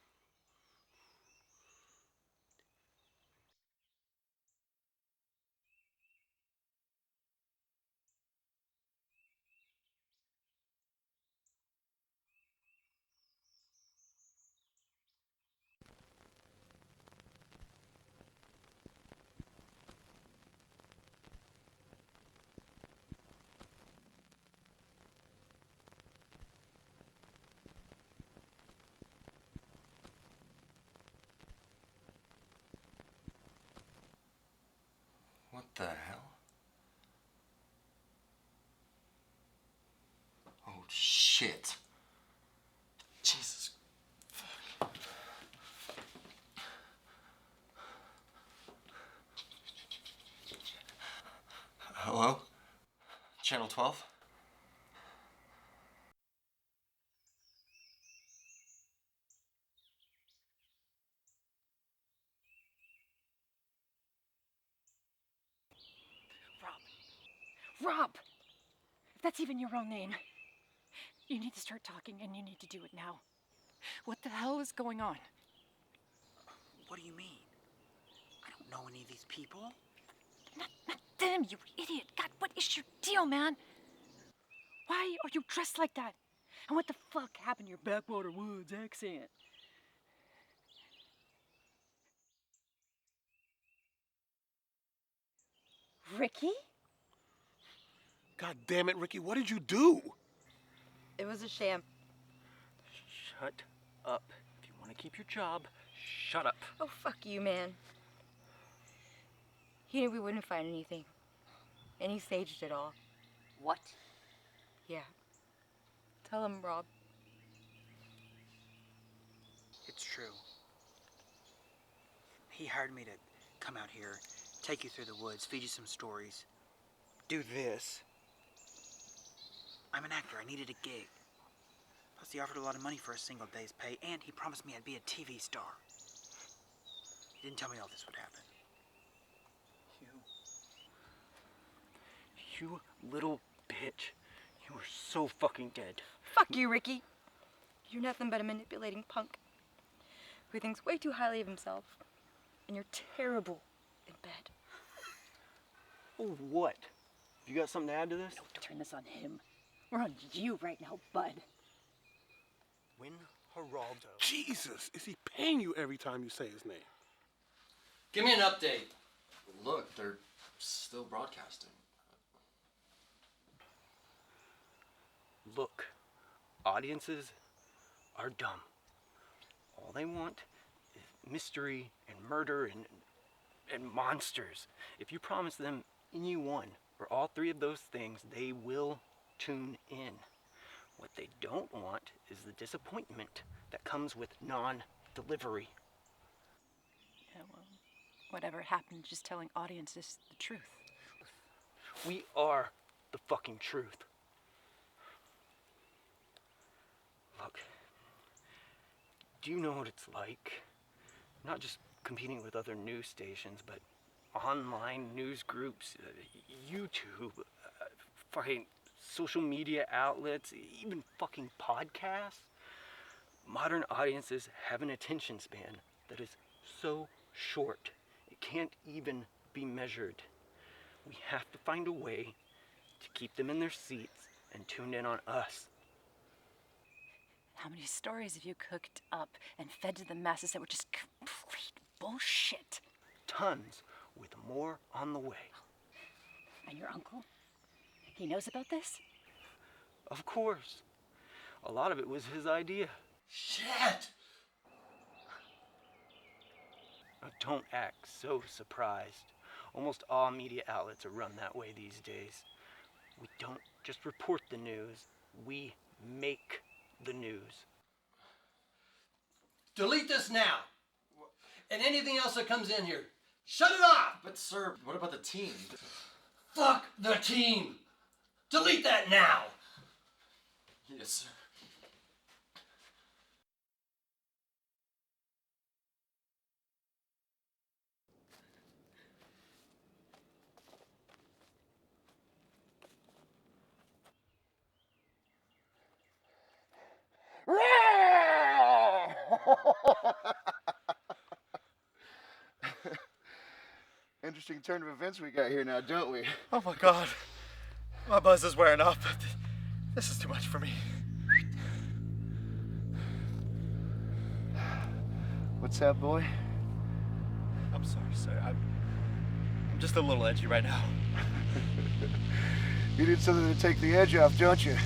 What the hell? Oh, shit. Jesus. Fuck. Hello? Channel 12? Rob! If that's even your own name, you need to start talking and you need to do it now. What the hell is going on? What do you mean? I don't know any of these people. Not them, you idiot. God, what is your deal, man? Why are you dressed like that? And what the fuck happened to your backwater woods accent? Ricky? God damn it, Ricky, what did you do? It was a sham. Shut up. If you want to keep your job, shut up. Oh, fuck you, man. He knew we wouldn't find anything. And he staged it all. What? Yeah. Tell him, Rob. It's true. He hired me to come out here, take you through the woods, feed you some stories, do this. I'm an actor. I needed a gig. Plus, he offered a lot of money for a single day's pay, and he promised me I'd be a TV star. He didn't tell me all this would happen. You little bitch. You are so fucking dead. Fuck you, Ricky. You're nothing but a manipulating punk who thinks way too highly of himself. And you're terrible in bed. Oh, what? You got something to add to this? No, don't turn this on him. We're on you right now, bud. Win Geraldo. Jesus, is he paying you every time you say his name? Give me an update. Look, they're still broadcasting. Look, audiences are dumb. All they want is mystery and murder and monsters. If you promise them any one or all three of those things, they will tune in. What they don't want is the disappointment that comes with non-delivery. Yeah, well, whatever happened, just telling audiences the truth. We are the fucking truth. Look, do you know what it's like? Not just competing with other news stations, but online news groups, YouTube, fucking social media outlets, even fucking podcasts. Modern audiences have an attention span that is so short, it can't even be measured. We have to find a way to keep them in their seats and tuned in on us. How many stories have you cooked up and fed to the masses that were just complete bullshit? Tons, with more on the way. And your uncle? He knows about this? Of course. A lot of it was his idea. Shit! Now, don't act so surprised. Almost all media outlets are run that way these days. We don't just report the news, we make the news. Delete this now. And anything else that comes in here, shut it off! But sir, what about the team? Fuck the team! Delete that now! Yes, sir. Interesting turn of events we got here now, don't we? Oh my God. My buzz is wearing off, but this is too much for me. What's that, boy? I'm sorry, sir. I'm just a little edgy right now. You need something to take the edge off, don't you?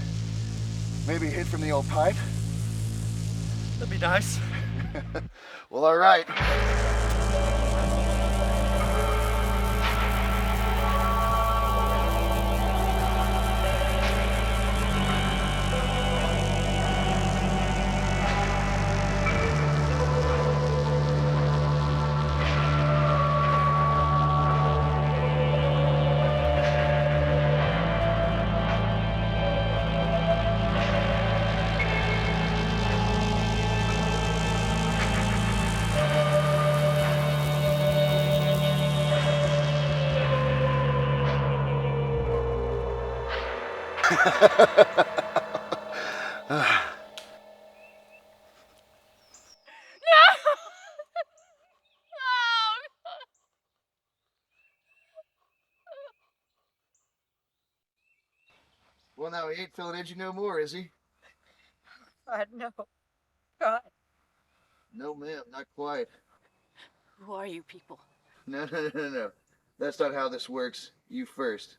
Maybe a hit from the old pipe? That'd be nice. Well, all right. Well, now he ain't feeling edgy no more, is he? God, no. God. No, ma'am, not quite. Who are you people? No. That's not how this works. You first.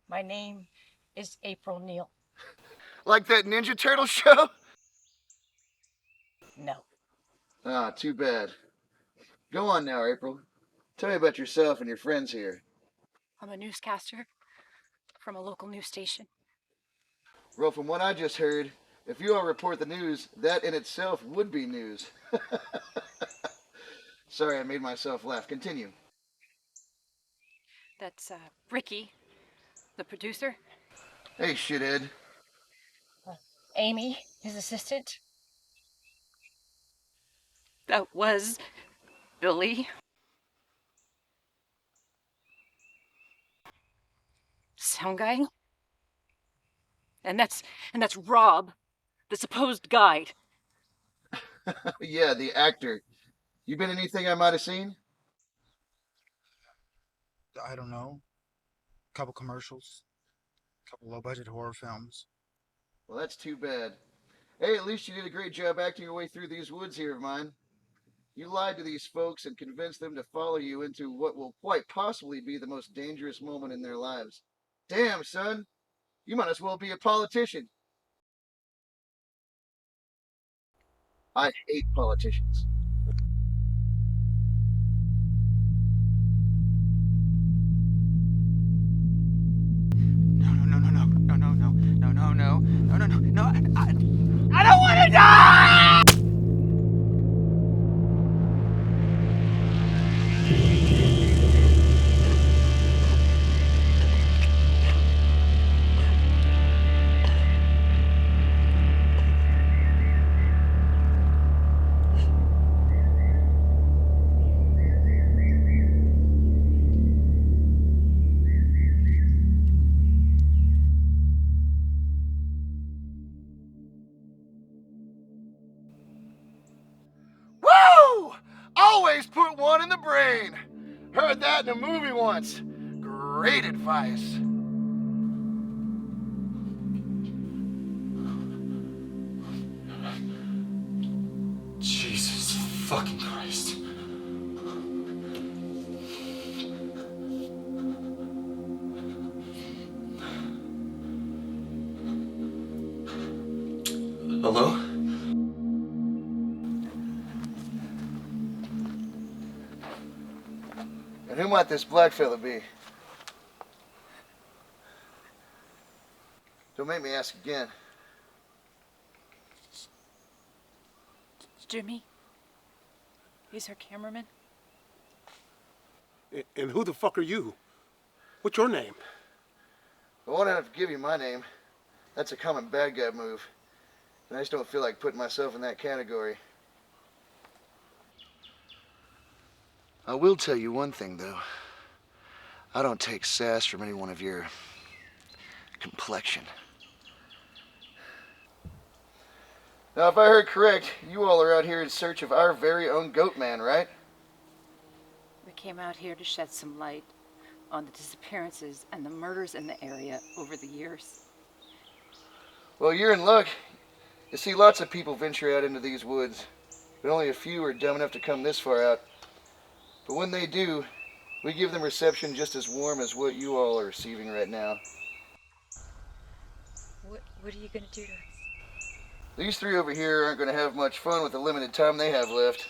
My name is April Neal. Like that Ninja Turtle show? No. Ah, too bad. Go on now, April. Tell me about yourself and your friends here. I'm a newscaster from a local news station. Well, from what I just heard, if you all report the news, that in itself would be news. Sorry, I made myself laugh. Continue. That's Ricky, the producer. Hey, shithead. Amy, his assistant. That was Billy. Sound guy. And that's Rob, the supposed guide. Yeah, the actor. You been in anything I might have seen? I don't know. A couple commercials. A couple low-budget horror films. Well, that's too bad. Hey, at least you did a great job acting your way through these woods here of mine. You lied to these folks and convinced them to follow you into what will quite possibly be the most dangerous moment in their lives. Damn, son. You might as well be a politician. I hate politicians. No, I don't want to die! Woo! Always put one in the brain. Heard that in a movie once. Great advice. Jesus fucking Christ. Hello? might this black fella be? Don't make me ask again. Jimmy? He's our cameraman. And who the fuck are you? What's your name? I won't have to give you my name. That's a common bad guy move. And I just don't feel like putting myself in that category. I will tell you one thing, though. I don't take sass from anyone of your complexion. Now, if I heard correct, you all are out here in search of our very own Goatman, right? We came out here to shed some light on the disappearances and the murders in the area over the years. Well, you're in luck. You see, lots of people venture out into these woods, but only a few are dumb enough to come this far out. But when they do, we give them reception just as warm as what you all are receiving right now. What are you gonna do to us? These three over here aren't going to have much fun with the limited time they have left.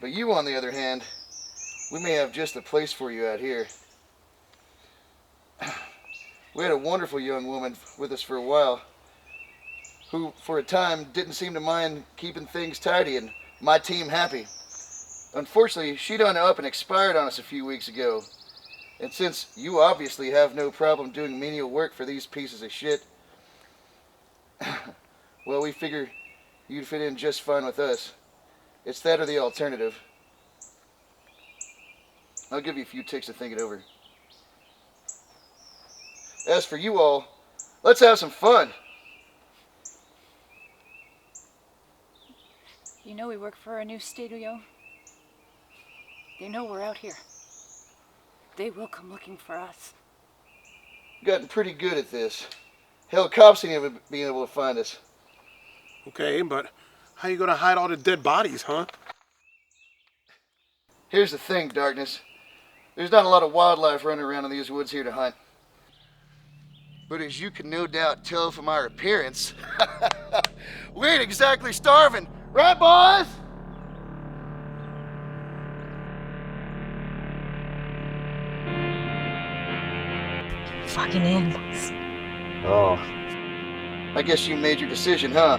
But you, on the other hand, we may have just the place for you out here. We had a wonderful young woman with us for a while, who, for a time, didn't seem to mind keeping things tidy and my team happy. Unfortunately, she done up and expired on us a few weeks ago. And since you obviously have no problem doing menial work for these pieces of shit, well, we figure you'd fit in just fine with us. It's that or the alternative. I'll give you a few ticks to think it over. As for you all, let's have some fun. You know we work for a new studio. They know we're out here. They will come looking for us. Gotten pretty good at this. Hell, cops ain't even being able to find us. Okay, but how you gonna hide all the dead bodies, huh? Here's the thing, Darkness. There's not a lot of wildlife running around in these woods here to hunt. But as you can no doubt tell from our appearance, we ain't exactly starving, right, boys? Fucking animals. Oh. I guess you made your decision, huh?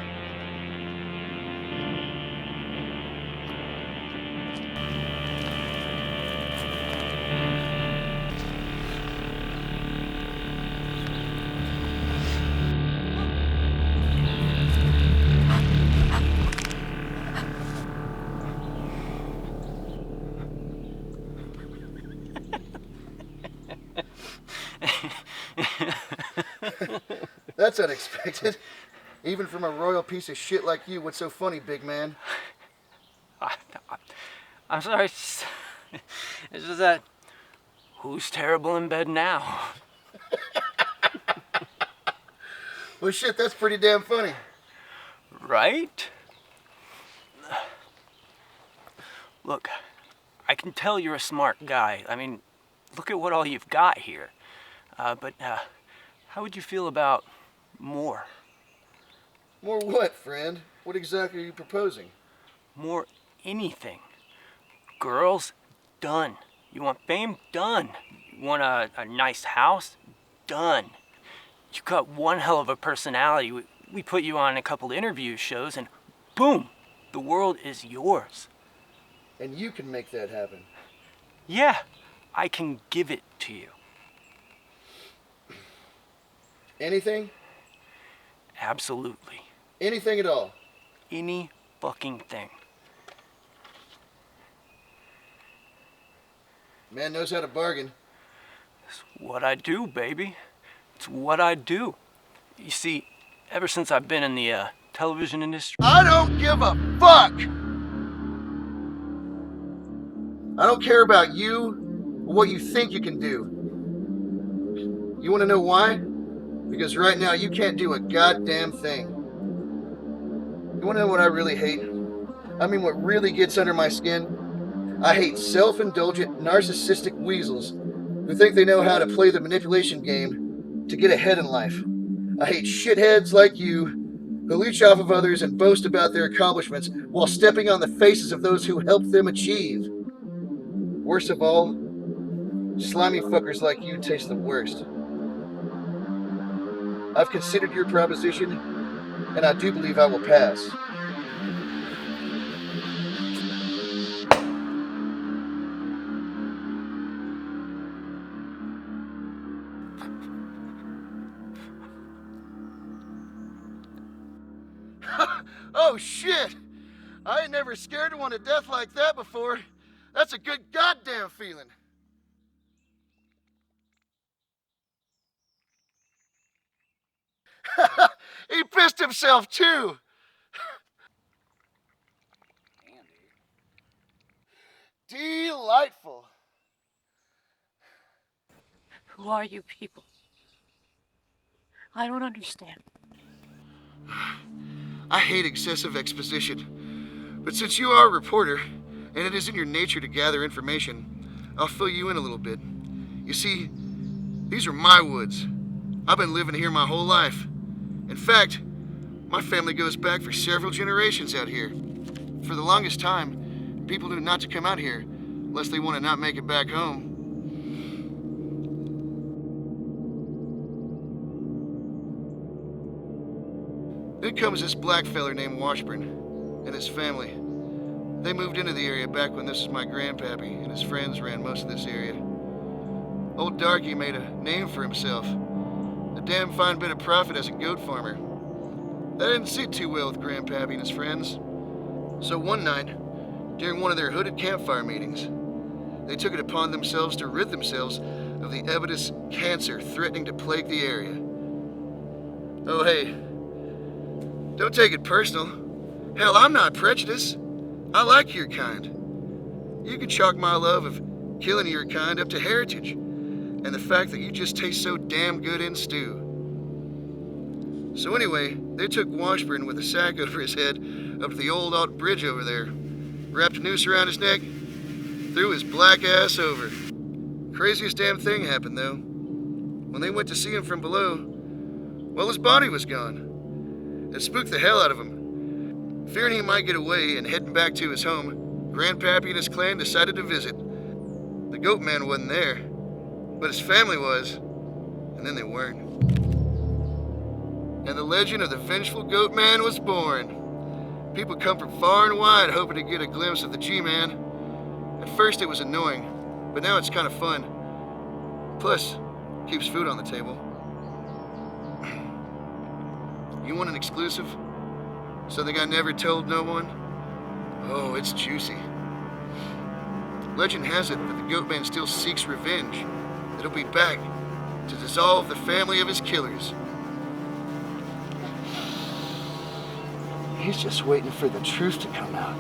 That's unexpected. Even from a royal piece of shit like you, what's so funny, big man? I'm sorry. It's just that. Who's terrible in bed now? Well, shit, that's pretty damn funny. Right? Look, I can tell you're a smart guy. I mean, look at what all you've got here. But how would you feel about more? More what, friend? What exactly are you proposing? More anything. Girls? Done. You want fame? Done. You want a nice house? Done. You got one hell of a personality. We put you on a couple interview shows and boom, the world is yours. And you can make that happen. Yeah, I can give it to you. Anything? Absolutely. Anything at all? Any fucking thing. Man knows how to bargain. It's what I do, baby. It's what I do. You see, ever since I've been in the television industry... I don't give a fuck! I don't care about you or what you think you can do. You want to know why? Because right now you can't do a goddamn thing. You want to know what I really hate? I mean, what really gets under my skin? I hate self-indulgent, narcissistic weasels who think they know how to play the manipulation game to get ahead in life. I hate shitheads like you who leech off of others and boast about their accomplishments while stepping on the faces of those who helped them achieve. Worst of all, Slimy fuckers like you taste the worst. I've considered your proposition, and I do believe I will pass. Oh shit! I ain't never scared one to death like that before. That's a good goddamn feeling. He pissed himself too. Delightful. Who are you people? I don't understand. I hate excessive exposition, but since you are a reporter, and it is in your nature to gather information, I'll fill you in a little bit. You see, these are my woods. I've been living here my whole life. In fact, my family goes back for several generations out here. For the longest time, people knew not to come out here unless they want to not make it back home. Then comes this black feller named Washburn and his family. They moved into the area back when this was my grandpappy and his friends ran most of this area. Old Darky made a name for himself. A damn fine bit of profit as a goat farmer. That didn't sit too well with grandpappy and his friends. So one night, during one of their hooded campfire meetings, they took it upon themselves to rid themselves of the evidous cancer threatening to plague the area. Oh hey, don't take it personal. Hell, I'm not prejudiced. I like your kind. You can chalk my love of killing your kind up to heritage and the fact that you just taste so damn good in stew. So anyway, they took Washburn with a sack over his head up to the Old Alton Bridge over there, wrapped a noose around his neck, threw his black ass over. Craziest damn thing happened though. When they went to see him from below, well, his body was gone. It spooked the hell out of him. Fearing he might get away and heading back to his home, Grandpappy and his clan decided to visit. The Goatman wasn't there, but his family was, and then they weren't. And the legend of the vengeful Goatman was born. People come from far and wide hoping to get a glimpse of the G-Man. At first it was annoying, but now it's kind of fun. Plus, keeps food on the table. You want an exclusive? Something I never told no one? Oh, it's juicy. Legend has it that the Goatman still seeks revenge. That he'll be back to dissolve the family of his killers. He's just waiting for the truth to come out.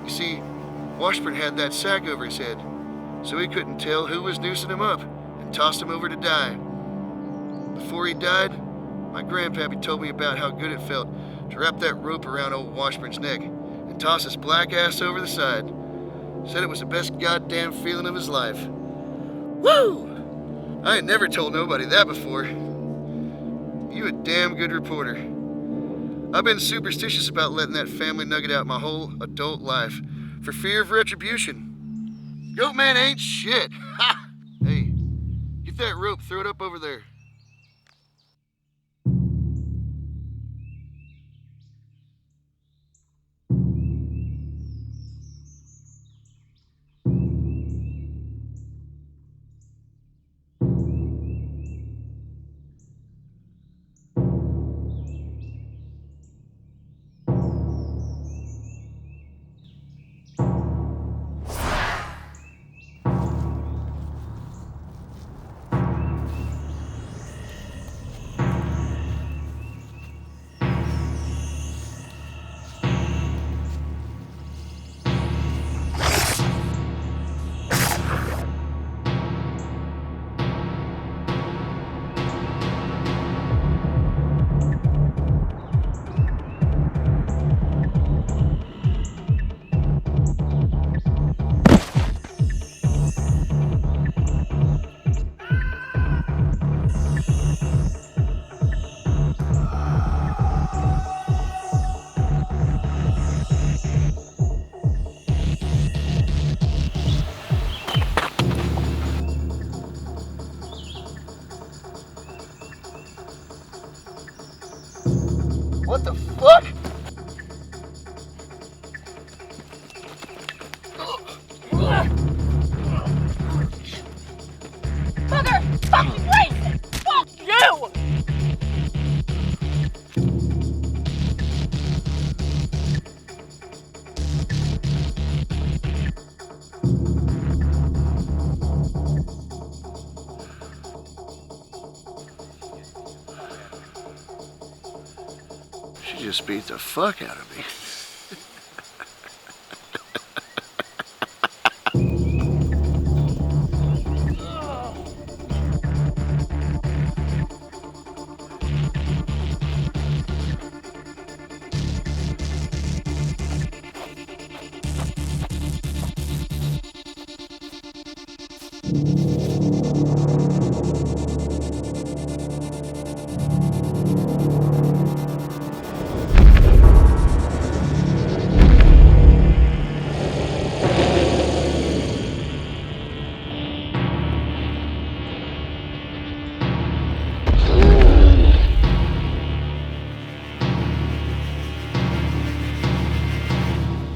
You see, Washburn had that sack over his head, so he couldn't tell who was noosing him up and tossed him over to die. Before he died, my grandpappy told me about how good it felt to wrap that rope around old Washburn's neck and toss his black ass over the side. Said it was the best goddamn feeling of his life. Woo! I ain't never told nobody that before. You a damn good reporter. I've been superstitious about letting that family nugget out my whole adult life for fear of retribution. Goatman ain't shit. Ha! Hey, get that rope, throw it up over there. What the fuck? Mother fucking racist! Fuck you! She just beat the fuck out of me.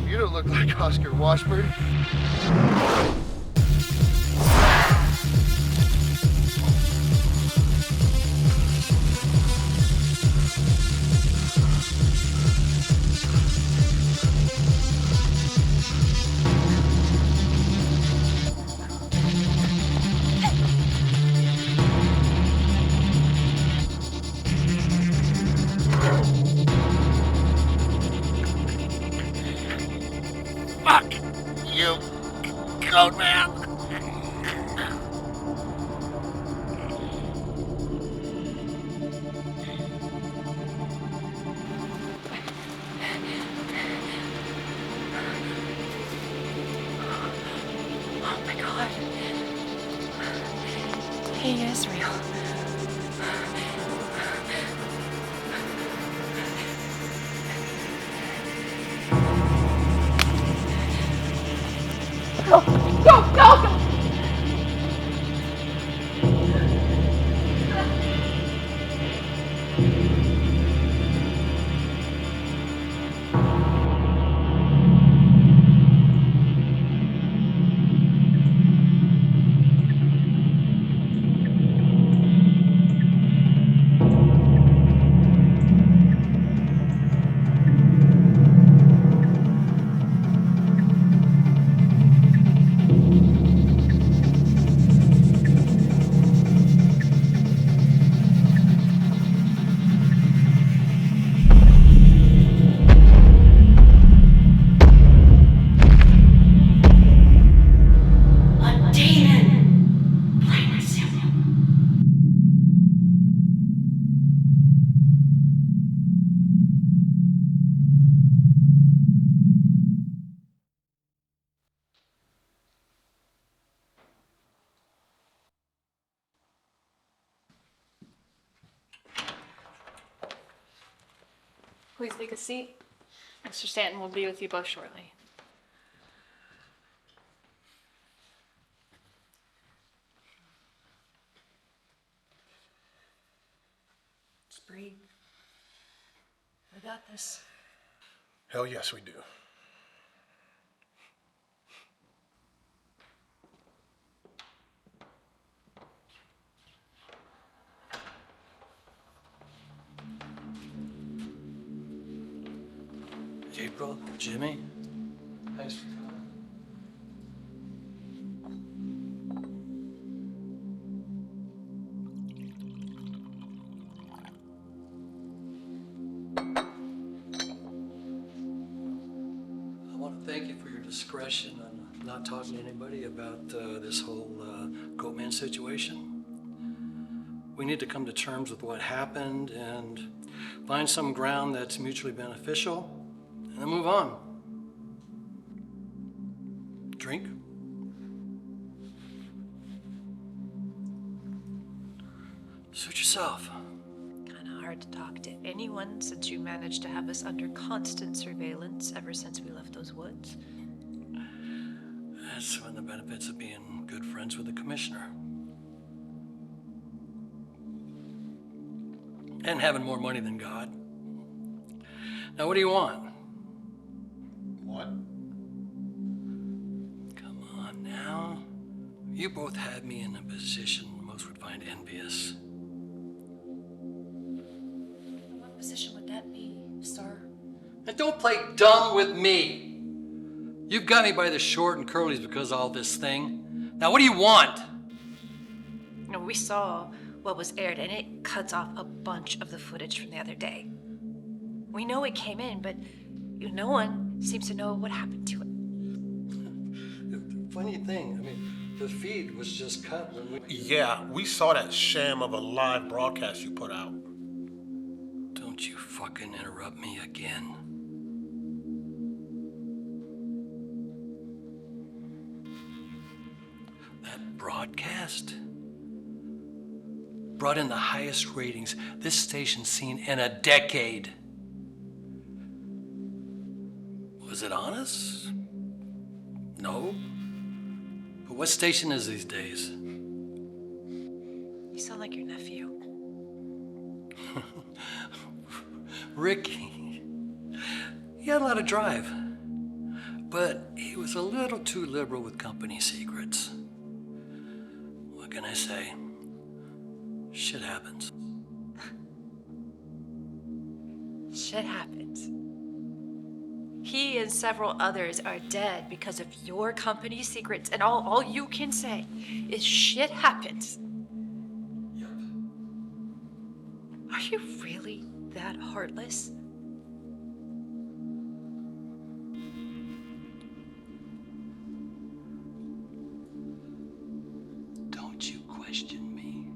You don't look like Oscar Washburn. Fuck you, Goatman. Oh my god. He is real. Go, go, go, go! Please take a seat. Mr. Stanton will be with you both shortly. Just breathe. I got this. Hell yes, we do. April, Jimmy, thanks for coming. I want to thank you for your discretion on not talking to anybody about this whole Goatman situation. We need to come to terms with what happened and find some ground that's mutually beneficial and then move on. Drink? Suit yourself. Kinda hard to talk to anyone since you managed to have us under constant surveillance ever since we left those woods. That's one of the benefits of being good friends with the commissioner. And having more money than God. Now, what do you want? What? Come on now. You both had me in a position most would find envious. What position would that be, sir? And don't play dumb with me. You've got me by the short and curlies because of all this thing. Now, what do you want? You know, we saw what was aired, and it cuts off a bunch of the footage from the other day. We know it came in, but no one seems to know what happened to it. The funny thing, I mean, the feed was just cut when we... Yeah, we saw that sham of a live broadcast you put out. Don't you fucking interrupt me again. That broadcast brought in the highest ratings this station's seen in a decade. Was it honest? No. But what station is these days? You sound like your nephew. Ricky. He had a lot of drive, but he was a little too liberal with company secrets. What can I say? Shit happens. Shit happens. He and several others are dead because of your company secrets, and all you can say is shit happens. Yep. Are you really that heartless? Don't you question me.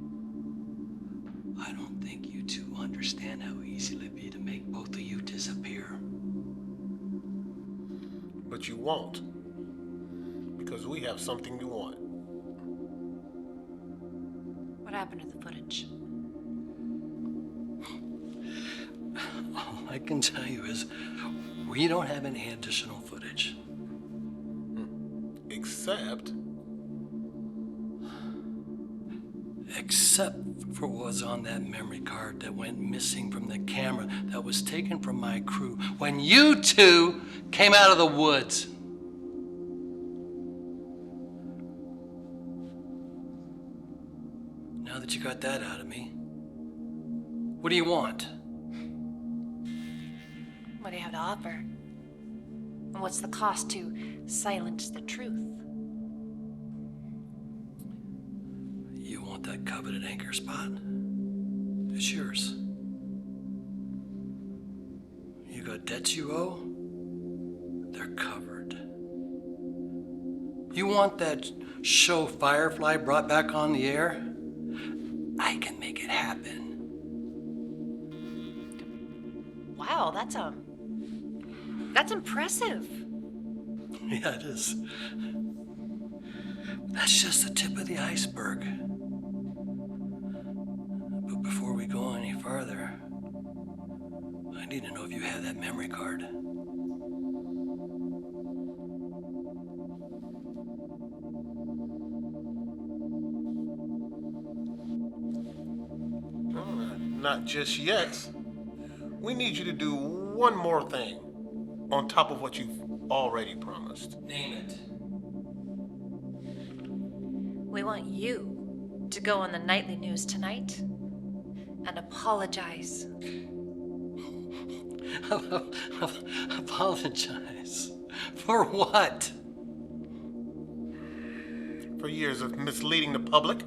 I don't think you two understand how easy it'd be to make both of you disappear. But you won't. Because we have something you want. What happened to the footage? All I can tell you is we don't have any additional footage. Except for what was on that memory card that went missing from the camera that was taken from my crew when you two came out of the woods. Now that you got that out of me, what do you want? What do you have to offer? And what's the cost to silence the truth? You want that coveted anchor spot? It's yours. You got debts you owe? They're covered. You want that show Firefly brought back on the air? I can make it happen. Wow, that's impressive. Yeah, it is. That's just the tip of the iceberg. But before we go any farther, I need to know if you have that memory card. Not just yet. We need you to do one more thing on top of what you've already promised. Name it. We want you to go on the nightly news tonight and apologize. Apologize? For what? For years of misleading the public,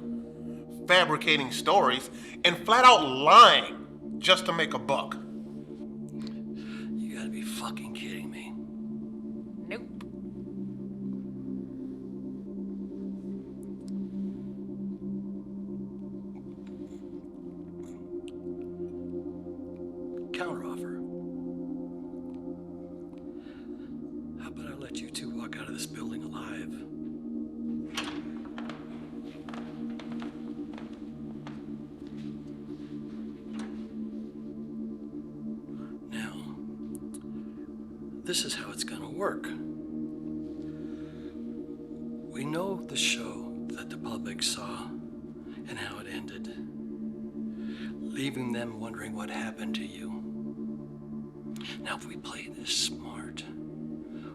fabricating stories, and flat out lying just to make a buck. You gotta be fucking kidding me. Nope. Counteroffer. How about I let you two walk out of this building alive? Now, this is how it's gonna work. We know the show that the public saw and how it ended, leaving them wondering what happened to you. Now, if we play this smart,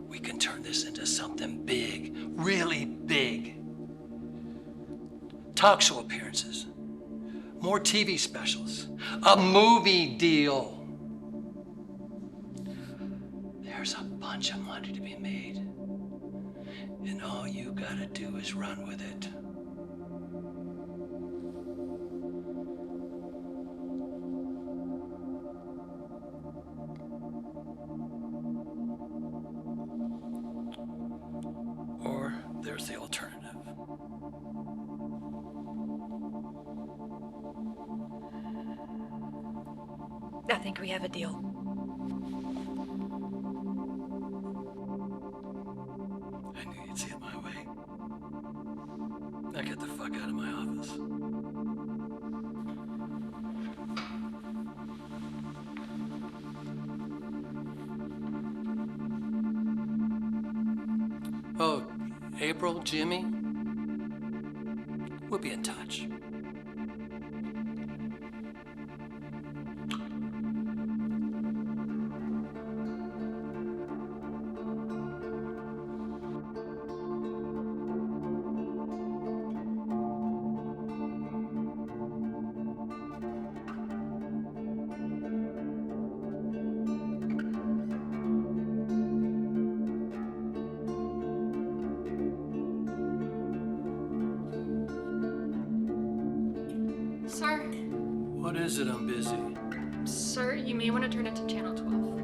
we can turn this into something big, really big. Talk show appearances, more TV specials, a movie deal. There's a bunch of money to be made, and all you gotta do is run with it. Or there's the alternative. I think we have a deal. I knew you'd see it my way. Now get the fuck out of my office. Oh, April, Jimmy, we'll be in touch. Sir, What is it? I'm busy. sir, you may want to turn it to channel 12.